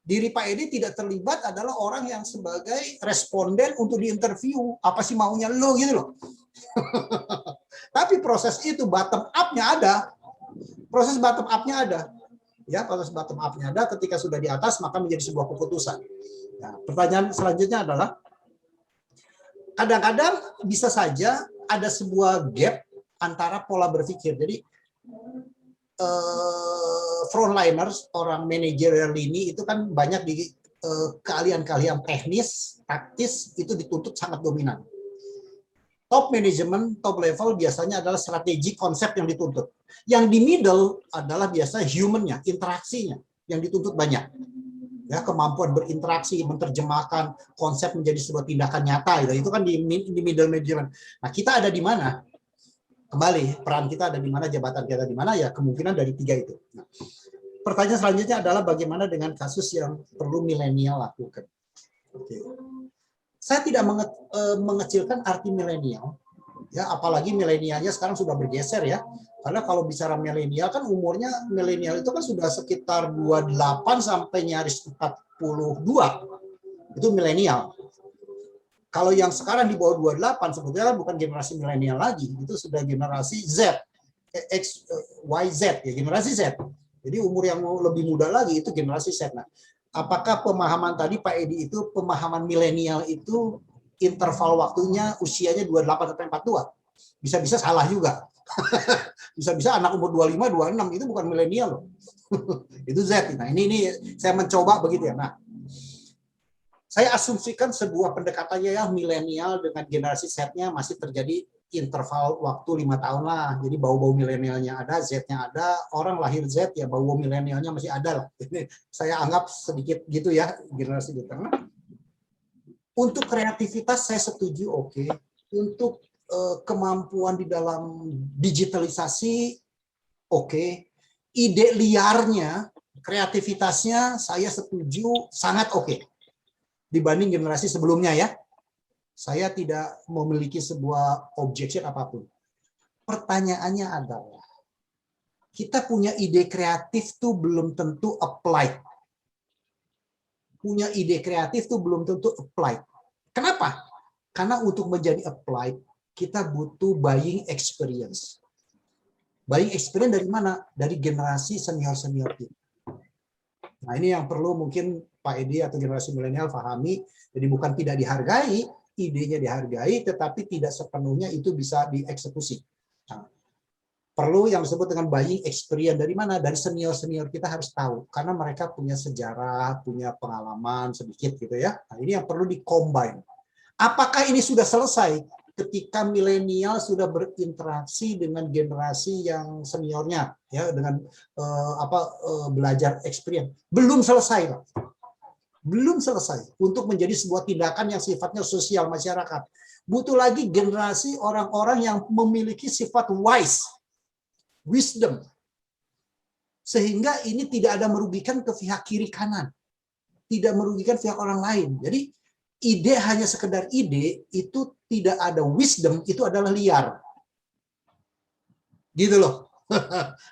[SPEAKER 2] Diri Pak Edi tidak terlibat adalah orang yang sebagai responden untuk diinterview. Apa sih maunya lo gitu loh. Tapi proses itu bottom up-nya ada. Proses bottom up-nya ada. Ya, proses bottom up-nya ada, ketika sudah di atas maka menjadi sebuah keputusan. Nah, pertanyaan selanjutnya adalah, kadang-kadang bisa saja ada sebuah gap antara pola berpikir. Jadi frontliners, orang manajerial lini itu kan banyak di keahlian-keahlian teknis, taktis itu dituntut sangat dominan. Top management, top level biasanya adalah strategi, konsep yang dituntut. Yang di middle adalah biasa human-nya, interaksinya yang dituntut banyak. Ya, kemampuan berinteraksi, menerjemahkan konsep menjadi sebuah tindakan nyata. Itu kan di middle management. Nah, kita ada di mana? Kembali, peran kita ada di mana, jabatan kita di mana, ya kemungkinan dari tiga itu. Nah, pertanyaan selanjutnya adalah bagaimana dengan kasus yang perlu milenial lakukan. Oke. Saya tidak mengecilkan arti milenial, ya, apalagi milenialnya sekarang sudah bergeser ya. Karena kalau bicara milenial kan umurnya, milenial itu kan sudah sekitar 28 sampai nyaris 42. Itu milenial. Kalau yang sekarang di bawah 28 sebetulnya bukan generasi milenial lagi, itu sudah generasi Z, X, Y, Z, ya generasi Z. Jadi umur yang lebih muda lagi itu generasi Z. Nah, apakah pemahaman tadi Pak Edi itu pemahaman milenial itu interval waktunya usianya 28 sampai 42? Bisa-bisa salah juga. Bisa-bisa anak umur 25, 26 itu bukan milenial loh. Itu Z. Nah, ini saya mencoba begitu ya. Nah, saya asumsikan sebuah pendekatannya ya milenial dengan generasi Z-nya masih terjadi interval waktu 5 tahun lah. Jadi bau-bau milenialnya ada, Z-nya ada, orang lahir Z ya bau-bau milenialnya masih ada lah. Ini saya anggap sedikit gitu ya generasi gitu. Karena untuk kreativitas saya setuju oke. Untuk kemampuan di dalam digitalisasi oke. Ide liarnya, kreativitasnya saya setuju sangat oke. Dibanding generasi sebelumnya ya. Saya tidak memiliki sebuah objection apapun. Pertanyaannya adalah, kita punya ide kreatif tuh belum tentu applied. Punya ide kreatif tuh belum tentu applied. Kenapa? Karena untuk menjadi applied, kita butuh buying experience. Buying experience dari mana? Dari generasi senior-senior kita. Nah ini yang perlu mungkin Pak Edi atau generasi milenial pahami. Jadi bukan tidak dihargai, idenya dihargai, tetapi tidak sepenuhnya itu bisa dieksekusi. Nah, perlu yang disebut dengan buying experience. Dari mana? Dari senior-senior kita harus tahu. Karena mereka punya sejarah, punya pengalaman sedikit gitu ya. Nah ini yang perlu di-combine. Apakah ini sudah selesai ketika milenial sudah berinteraksi dengan generasi yang seniornya ya dengan belajar experience? Belum selesai, Pak. Belum selesai untuk menjadi sebuah tindakan yang sifatnya sosial masyarakat. Butuh lagi generasi orang-orang yang memiliki sifat wisdom. Sehingga ini tidak ada merugikan ke pihak kiri kanan. Tidak merugikan pihak orang lain. Jadi ide hanya sekedar ide, itu tidak ada wisdom, itu adalah liar. Gitu loh.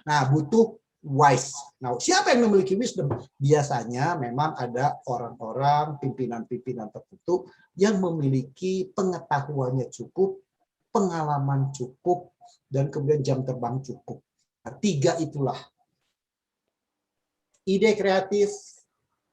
[SPEAKER 2] Nah, butuh wise. Nah, siapa yang memiliki wisdom? Biasanya memang ada orang-orang, pimpinan-pimpinan tertentu yang memiliki pengetahuannya cukup, pengalaman cukup, dan kemudian jam terbang cukup. Nah, 3 itulah. Ide kreatif,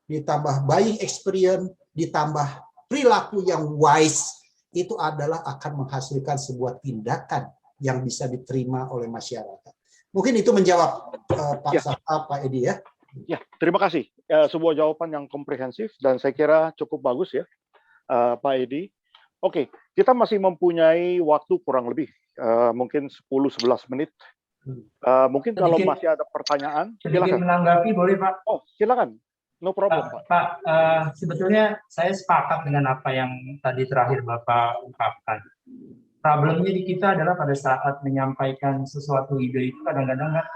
[SPEAKER 2] ditambah buying experience, ditambah perilaku yang wise, itu adalah akan menghasilkan sebuah tindakan yang bisa diterima oleh masyarakat. Mungkin itu menjawab Pak Saka, Pak Edi ya.
[SPEAKER 3] Ya, terima kasih. Sebuah jawaban yang komprehensif dan saya kira cukup bagus ya, Pak Edi. Oke, kita masih mempunyai waktu kurang lebih mungkin 10-11 menit. Mungkin kalau masih ada pertanyaan, silakan.
[SPEAKER 6] Menanggapi boleh Pak?
[SPEAKER 3] Oh, silakan. No problem, Pak.
[SPEAKER 6] Pak, sebetulnya saya sepakat dengan apa yang tadi terakhir Bapak ungkapkan. Problemnya di kita adalah pada saat menyampaikan sesuatu ide itu kadang-kadang kan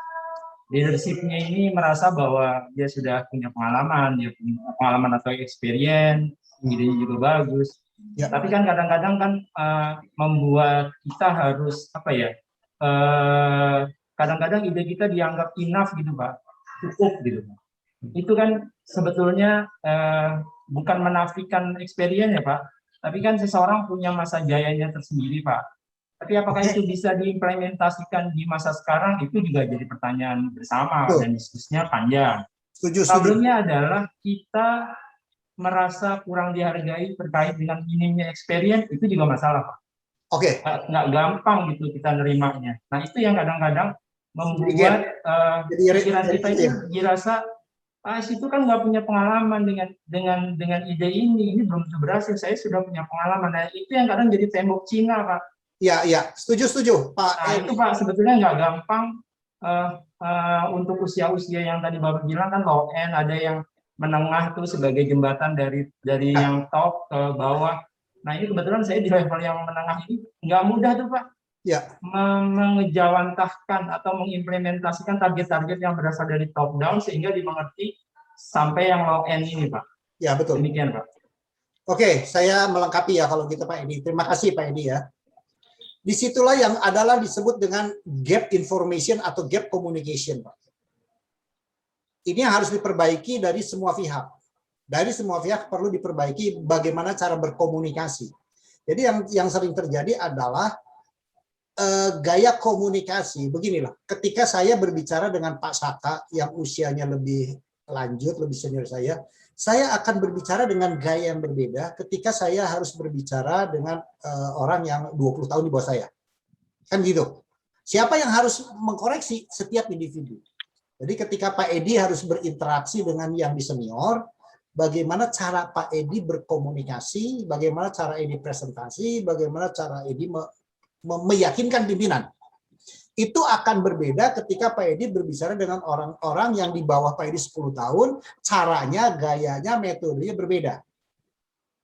[SPEAKER 6] leadership-nya ini merasa bahwa dia sudah punya pengalaman, dia punya pengalaman atau experience, idenya juga bagus. Ya. Tapi kan kadang-kadang kan membuat kita harus apa ya? Kadang-kadang ide kita dianggap enough gitu Pak, cukup gitu Pak. Itu kan sebetulnya bukan menafikan experience ya Pak, tapi kan seseorang punya masa jayanya tersendiri Pak. Tapi apakah itu bisa diimplementasikan di masa sekarang, itu juga jadi pertanyaan bersama dan diskusinya panjang. Problemnya adalah kita merasa kurang dihargai terkait dengan minimnya experience, itu juga masalah Pak. Oke. Nggak gampang gitu kita nerimanya. Nah itu yang kadang-kadang membuat pikiran kita itu dirasa itu kan nggak punya pengalaman dengan ide ini belum tentu berhasil. Saya sudah punya pengalaman. Nah, itu yang kadang jadi tembok Cina, Pak. Iya, setuju, Pak. Nah, itu Pak sebetulnya nggak gampang untuk usia-usia yang tadi Bapak bilang kan low end, ada yang menengah tuh sebagai jembatan dari yang top ke bawah. Nah, ini kebetulan saya di level yang menengah ini nggak mudah tuh, Pak. Ya, mengejawantahkan atau mengimplementasikan target-target yang berasal dari top down sehingga dimengerti sampai yang low end ini, Pak. Ya, betul. Demikian, Pak. Oke, saya melengkapi ya kalau gitu Pak Edi. Terima kasih Pak Edi ya. Disitulah yang adalah disebut dengan gap information atau gap communication, Pak. Ini harus diperbaiki dari semua pihak.
[SPEAKER 2] Dari semua pihak perlu diperbaiki bagaimana cara berkomunikasi. Jadi yang sering terjadi adalah gaya komunikasi. Beginilah, ketika saya berbicara dengan Pak Saka yang usianya lebih lanjut, lebih senior saya akan berbicara dengan gaya yang berbeda ketika saya harus berbicara dengan orang yang 20 tahun di bawah saya. Kan gitu. Siapa yang harus mengkoreksi? Setiap individu. Jadi ketika Pak Edi harus berinteraksi dengan yang di senior, bagaimana cara Pak Edi berkomunikasi, bagaimana cara Edi presentasi, bagaimana cara Edi meyakinkan pimpinan. Itu akan berbeda ketika Pak Edi berbicara dengan orang-orang yang di bawah Pak Edi 10 tahun, caranya, gayanya, metodenya berbeda.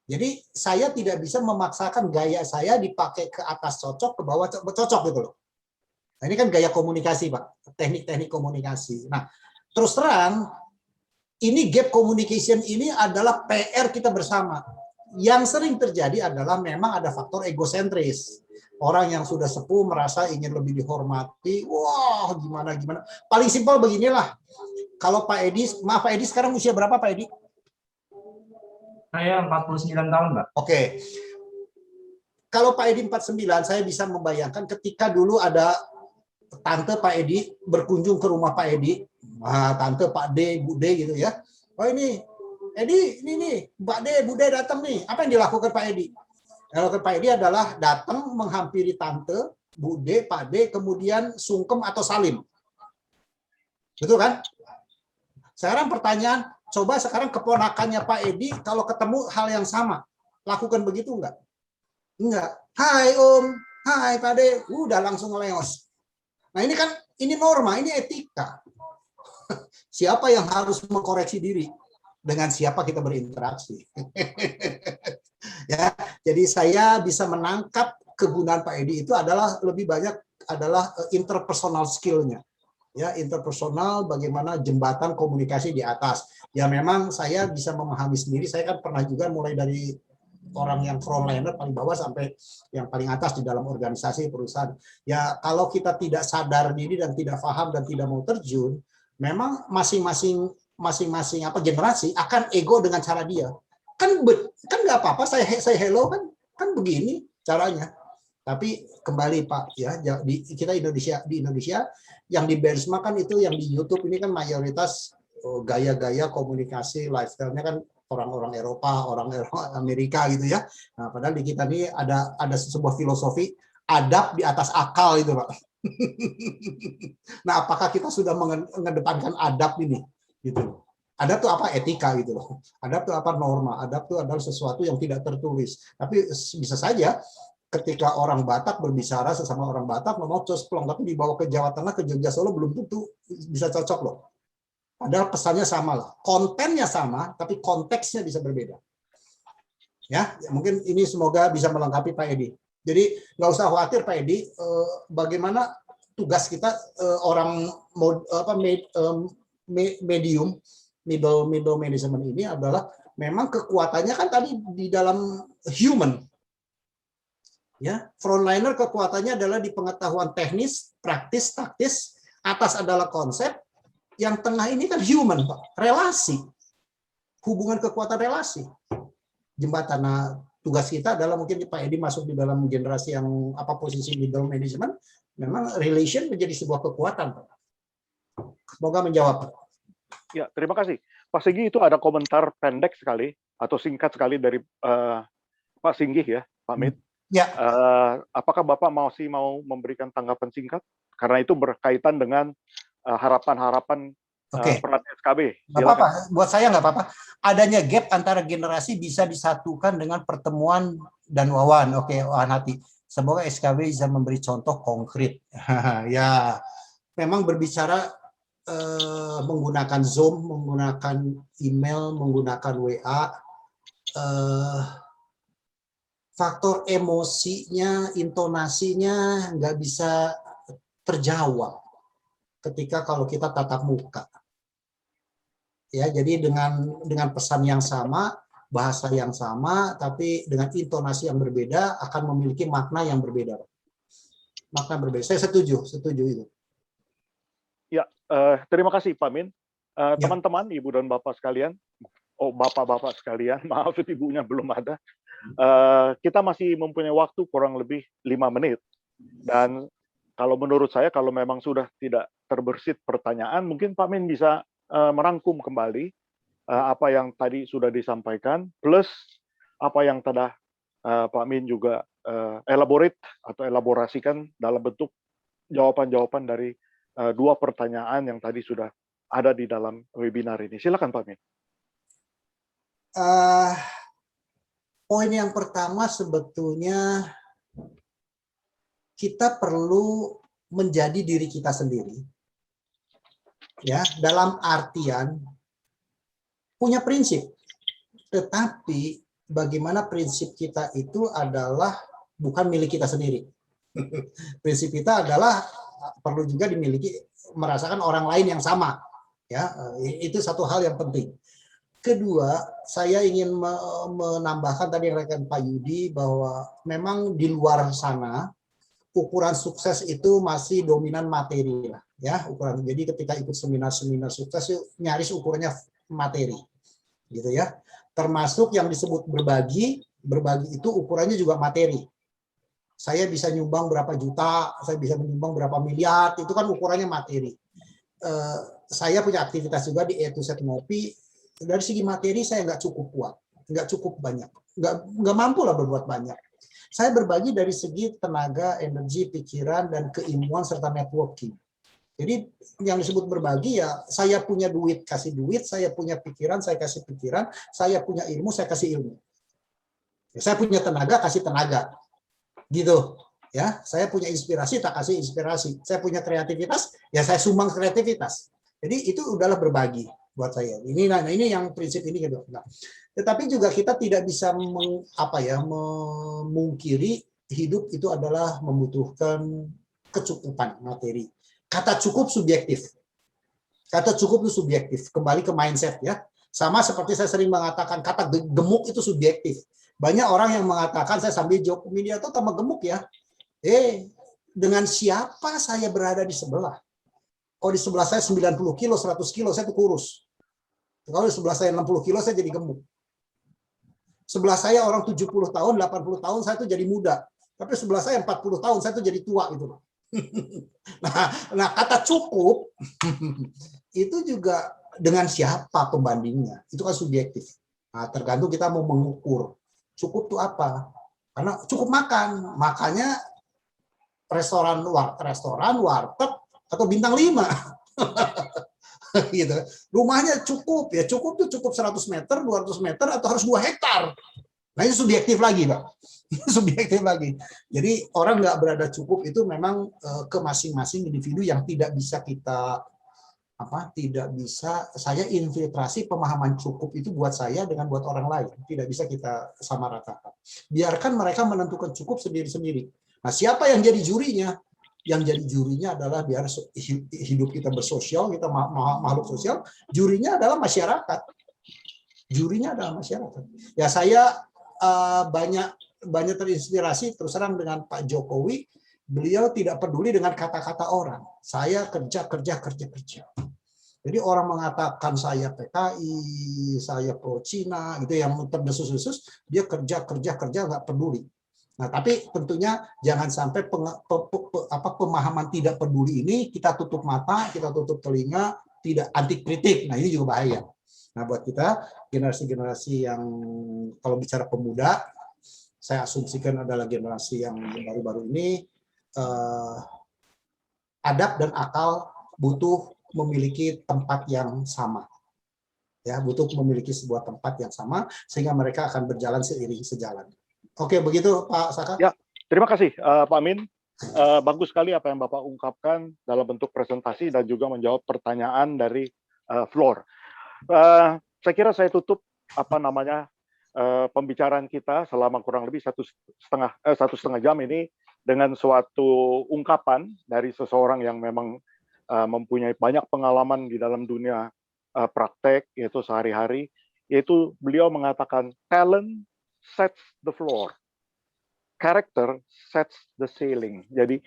[SPEAKER 2] Jadi saya tidak bisa memaksakan gaya saya dipakai ke atas cocok, ke bawah cocok gitu loh. Nah, ini kan gaya komunikasi, Pak. Teknik-teknik komunikasi. Nah, terus terang, ini gap communication ini adalah PR kita bersama. Yang sering terjadi adalah memang ada faktor egosentris. Orang yang sudah sepuh merasa ingin lebih dihormati. Wah, gimana. Paling simpel beginilah. Kalau Pak Edi, maaf Pak Edi sekarang usia berapa Pak Edi?
[SPEAKER 6] Saya 49 tahun, Mbak.
[SPEAKER 2] Oke. Kalau Pak Edi 49, saya bisa membayangkan ketika dulu ada tante Pak Edi berkunjung ke rumah Pak Edi. Tante Pak D, Bu D gitu ya. Oh ini, Edi, ini nih, Mbak D, Bu D datang nih. Apa yang dilakukan Pak Edi? Kalau Pak Edi adalah datang menghampiri tante, Bu D, Pak D, kemudian sungkem atau salim. Betul kan? Sekarang pertanyaan, coba sekarang keponakannya Pak Edi, kalau ketemu hal yang sama, lakukan begitu enggak? Enggak. Hai Om, hai Pak D, udah langsung ngeleos. Nah ini kan, ini norma, ini etika. Siapa yang harus mengkoreksi diri? Dengan siapa kita berinteraksi. Ya, jadi saya bisa menangkap kegunaan Pak Edi itu adalah lebih banyak adalah interpersonal skill-nya. Ya, interpersonal bagaimana jembatan komunikasi di atas. Ya memang saya bisa memahami sendiri, saya kan pernah juga mulai dari orang yang frontliner paling bawah sampai yang paling atas di dalam organisasi perusahaan. Ya kalau kita tidak sadar diri dan tidak paham dan tidak mau terjun, memang masing-masing generasi akan ego dengan cara dia. Kan nggak apa-apa saya hello kan begini caranya. Tapi kembali Pak ya kita di Indonesia yang di benchmark kan itu yang di YouTube ini kan mayoritas gaya-gaya komunikasi lifestyle-nya kan orang-orang Eropa, orang Amerika gitu ya. Nah, padahal di kita ini ada sebuah filosofi adab di atas akal itu Pak. Nah, apakah kita sudah mengedepankan adab ini gitu? Adab itu apa? Etika gitu loh. Adab itu apa? Norma. Adab itu adalah sesuatu yang tidak tertulis. Tapi bisa saja ketika orang Batak berbicara sesama orang Batak ngomong cosplong, tapi dibawa ke Jawa Tengah, ke Jogja, Solo belum tentu bisa cocok loh. Padahal pesannya sama lah. Kontennya sama, tapi konteksnya bisa berbeda. Ya, mungkin ini semoga bisa melengkapi Pak Edi. Jadi nggak usah khawatir Pak Edi, bagaimana tugas kita orang medium, middle management ini adalah memang kekuatannya kan tadi di dalam human. Ya, frontliner kekuatannya adalah di pengetahuan teknis, praktis, taktis, atas adalah konsep, yang tengah ini kan human, Pak, relasi. Hubungan kekuatan relasi. Jembatan. Nah, tugas kita adalah mungkin Pak Edi masuk di dalam generasi yang apa posisi middle management, memang relation menjadi sebuah kekuatan, Pak. Semoga menjawab, Pak.
[SPEAKER 3] Ya, terima kasih. Pak Singgih itu ada komentar pendek sekali atau singkat sekali dari Pak Singgih ya, Pak Mit.
[SPEAKER 2] Ya.
[SPEAKER 3] Apakah Bapak masih mau memberikan tanggapan singkat? Karena itu berkaitan dengan harapan-harapan peran SKB.
[SPEAKER 2] Nggak apa-apa, buat saya nggak apa-apa. Adanya gap antara generasi bisa disatukan dengan pertemuan dan Wawan. Oke, Wawan Hati. Semoga SKB bisa memberi contoh konkret. Ya, memang berbicara menggunakan Zoom, menggunakan email, menggunakan WA, faktor emosinya, intonasinya nggak bisa terjawab ketika kalau kita tatap muka. Ya, jadi dengan pesan yang sama, bahasa yang sama, tapi dengan intonasi yang berbeda akan memiliki makna yang berbeda. Makna berbeda. Saya setuju itu.
[SPEAKER 3] Ya, terima kasih Pak Min. Teman-teman, Ibu dan Bapak sekalian, Oh, bapak-bapak sekalian, maaf ibunya belum ada. Kita masih mempunyai waktu kurang lebih 5 menit. Dan kalau menurut saya, kalau memang sudah tidak terbersit pertanyaan, mungkin Pak Min bisa merangkum kembali apa yang tadi sudah disampaikan, plus apa yang tadi Pak Min juga elaborate atau elaborasikan dalam bentuk jawaban-jawaban dari 2 pertanyaan yang tadi sudah ada di dalam webinar ini. Silakan Pak Min.
[SPEAKER 2] Poin yang pertama sebetulnya kita perlu menjadi diri kita sendiri, ya, dalam artian punya prinsip, tetapi bagaimana prinsip kita itu adalah bukan milik kita sendiri. Prinsip kita adalah perlu juga dimiliki, merasakan orang lain yang sama, ya, itu satu hal yang penting. Kedua, saya ingin menambahkan tadi yang rekan Pak Yudi bahwa memang di luar sana ukuran sukses itu masih dominan materi lah, ya, ukuran. Jadi ketika ikut seminar-seminar sukses nyaris ukurannya materi, gitu ya. Termasuk yang disebut berbagi itu ukurannya juga materi. Saya bisa nyumbang berapa juta, saya bisa menyumbang berapa miliar, itu kan ukurannya materi. Saya punya aktivitas juga di A2Z Ngopi. Dari segi materi saya nggak cukup kuat, nggak cukup banyak, nggak mampu lah berbuat banyak. Saya berbagi dari segi tenaga, energi, pikiran, dan keilmuan serta networking. Jadi yang disebut berbagi ya, saya punya duit, kasih duit, saya punya pikiran, saya kasih pikiran, saya punya ilmu, saya kasih ilmu. Saya punya tenaga, kasih tenaga. Gitu. Ya, saya punya inspirasi, tak kasih inspirasi. Saya punya kreativitas, ya saya sumbang kreativitas. Jadi itu udahlah berbagi buat saya. Ini yang prinsip ini gitu. Nah, tetapi juga kita tidak bisa memungkiri hidup itu adalah membutuhkan kecukupan materi. Kata cukup subjektif. Kata cukup itu subjektif. Kembali ke mindset ya. Sama seperti saya sering mengatakan kata gemuk itu subjektif. Banyak orang yang mengatakan, saya sambil jawab media itu tambah gemuk ya. Dengan siapa saya berada di sebelah? Kalau di sebelah saya 90 kilo, 100 kilo, saya tuh kurus. Kalau di sebelah saya 60 kilo, saya jadi gemuk. Sebelah saya orang 70 tahun, 80 tahun, saya tuh jadi muda. Tapi sebelah saya 40 tahun, saya tuh jadi tua gitu. Nah, kata cukup itu juga dengan siapa pembandingnya. Itu kan subjektif. Nah, tergantung kita mau mengukur. Cukup tuh apa? Karena cukup makan. Makanya restoran, warteg, atau bintang 5. Gitu. Rumahnya cukup ya, cukup tuh cukup 100 meter, 200 meter, atau harus 2 hektar. Nah itu subjektif lagi, Pak. Subjektif lagi. Jadi orang nggak berada cukup itu memang ke masing-masing individu yang tidak bisa kita tidak bisa saya infiltrasi pemahaman cukup itu buat saya dengan buat orang lain. Tidak bisa kita samaratakan. Biarkan mereka menentukan cukup sendiri-sendiri. Nah, siapa yang jadi jurinya? Yang jadi jurinya adalah biar hidup kita bersosial, kita makhluk sosial, jurinya adalah masyarakat. Jurinya adalah masyarakat. Ya saya banyak terinspirasi terus terang dengan Pak Jokowi. Beliau tidak peduli dengan kata-kata orang. Saya kerja. Jadi orang mengatakan saya PKI, saya pro Cina, gitu yang terdesus-desus, dia kerja nggak peduli. Nah, tapi tentunya jangan sampai pemahaman tidak peduli ini kita tutup mata, kita tutup telinga, tidak anti kritik. Nah, ini juga bahaya. Nah, buat kita generasi-generasi yang kalau bicara pemuda, saya asumsikan adalah generasi yang baru-baru ini adab dan akal butuh memiliki tempat yang sama. Ya, butuh memiliki sebuah tempat yang sama sehingga mereka akan berjalan seiring sejalan. Oke, begitu Pak Saka.
[SPEAKER 3] Ya, terima kasih Pak Min. Bagus sekali apa yang Bapak ungkapkan dalam bentuk presentasi dan juga menjawab pertanyaan dari floor. Saya kira saya tutup pembicaraan kita selama kurang lebih satu setengah jam ini dengan suatu ungkapan dari seseorang yang memang mempunyai banyak pengalaman di dalam dunia praktek, yaitu sehari-hari, yaitu beliau mengatakan talent sets the floor, character sets the ceiling. Jadi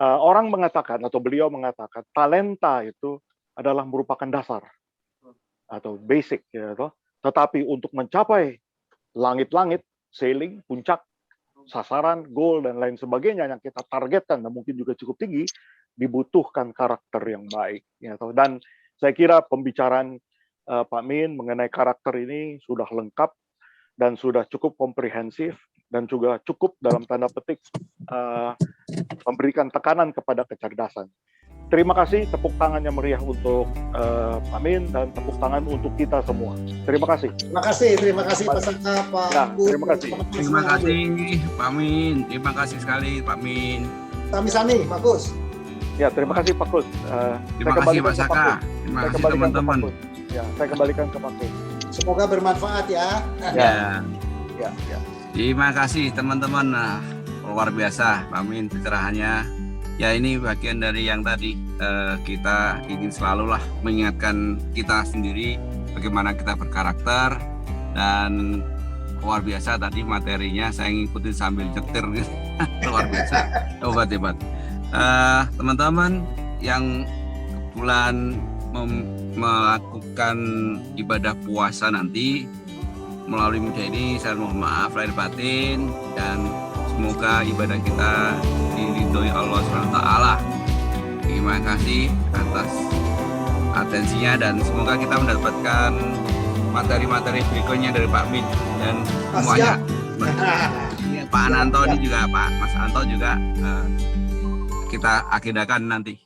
[SPEAKER 3] orang mengatakan atau beliau mengatakan talenta itu adalah merupakan dasar atau basic, gitu. Tetapi untuk mencapai langit-langit, ceiling, puncak, sasaran, goal, dan lain sebagainya yang kita targetkan dan mungkin juga cukup tinggi, dibutuhkan karakter yang baik. Ya, dan saya kira pembicaraan Pak Min mengenai karakter ini sudah lengkap dan sudah cukup komprehensif dan juga cukup dalam tanda petik memberikan tekanan kepada kecerdasan. Terima kasih, tepuk tangan yang meriah untuk Pak Min dan tepuk tangan untuk kita semua. Terima kasih.
[SPEAKER 2] Terima kasih Pak Saka, Pak
[SPEAKER 3] Ya,
[SPEAKER 2] Gus,
[SPEAKER 3] terima kasih.
[SPEAKER 2] teman-teman
[SPEAKER 1] Terima
[SPEAKER 2] semua.
[SPEAKER 1] kasih Pak Min, terima kasih sekali Pak Min.
[SPEAKER 2] Sami-sami, Pak Gus.
[SPEAKER 3] Ya, terima kasih Pak Kus.
[SPEAKER 1] Terima kasih Pak Saka. Terima kasih teman-teman.
[SPEAKER 3] Ya, saya kembalikan ke Pak Kus.
[SPEAKER 2] Semoga bermanfaat ya.
[SPEAKER 1] Ya.
[SPEAKER 3] Ya, ya.
[SPEAKER 1] Terima kasih teman-teman. Nah, luar biasa Pak Min pencerahannya. Ya ini bagian dari yang tadi kita ingin selalu lah mengingatkan kita sendiri bagaimana kita berkarakter, dan luar biasa tadi materinya saya ngikutin sambil nyetir. Luar biasa, hebat. Teman-teman yang kebetulan melakukan ibadah puasa nanti melalui media ini, saya mohon maaf lahir batin, dan semoga ibadah kita diridhoi Allah SWT. Terima kasih atas atensinya, dan semoga kita mendapatkan materi-materi berikutnya dari Pak Min dan semuanya. Pak Ananto ini juga, Pak Mas Anto juga kita agendakan nanti.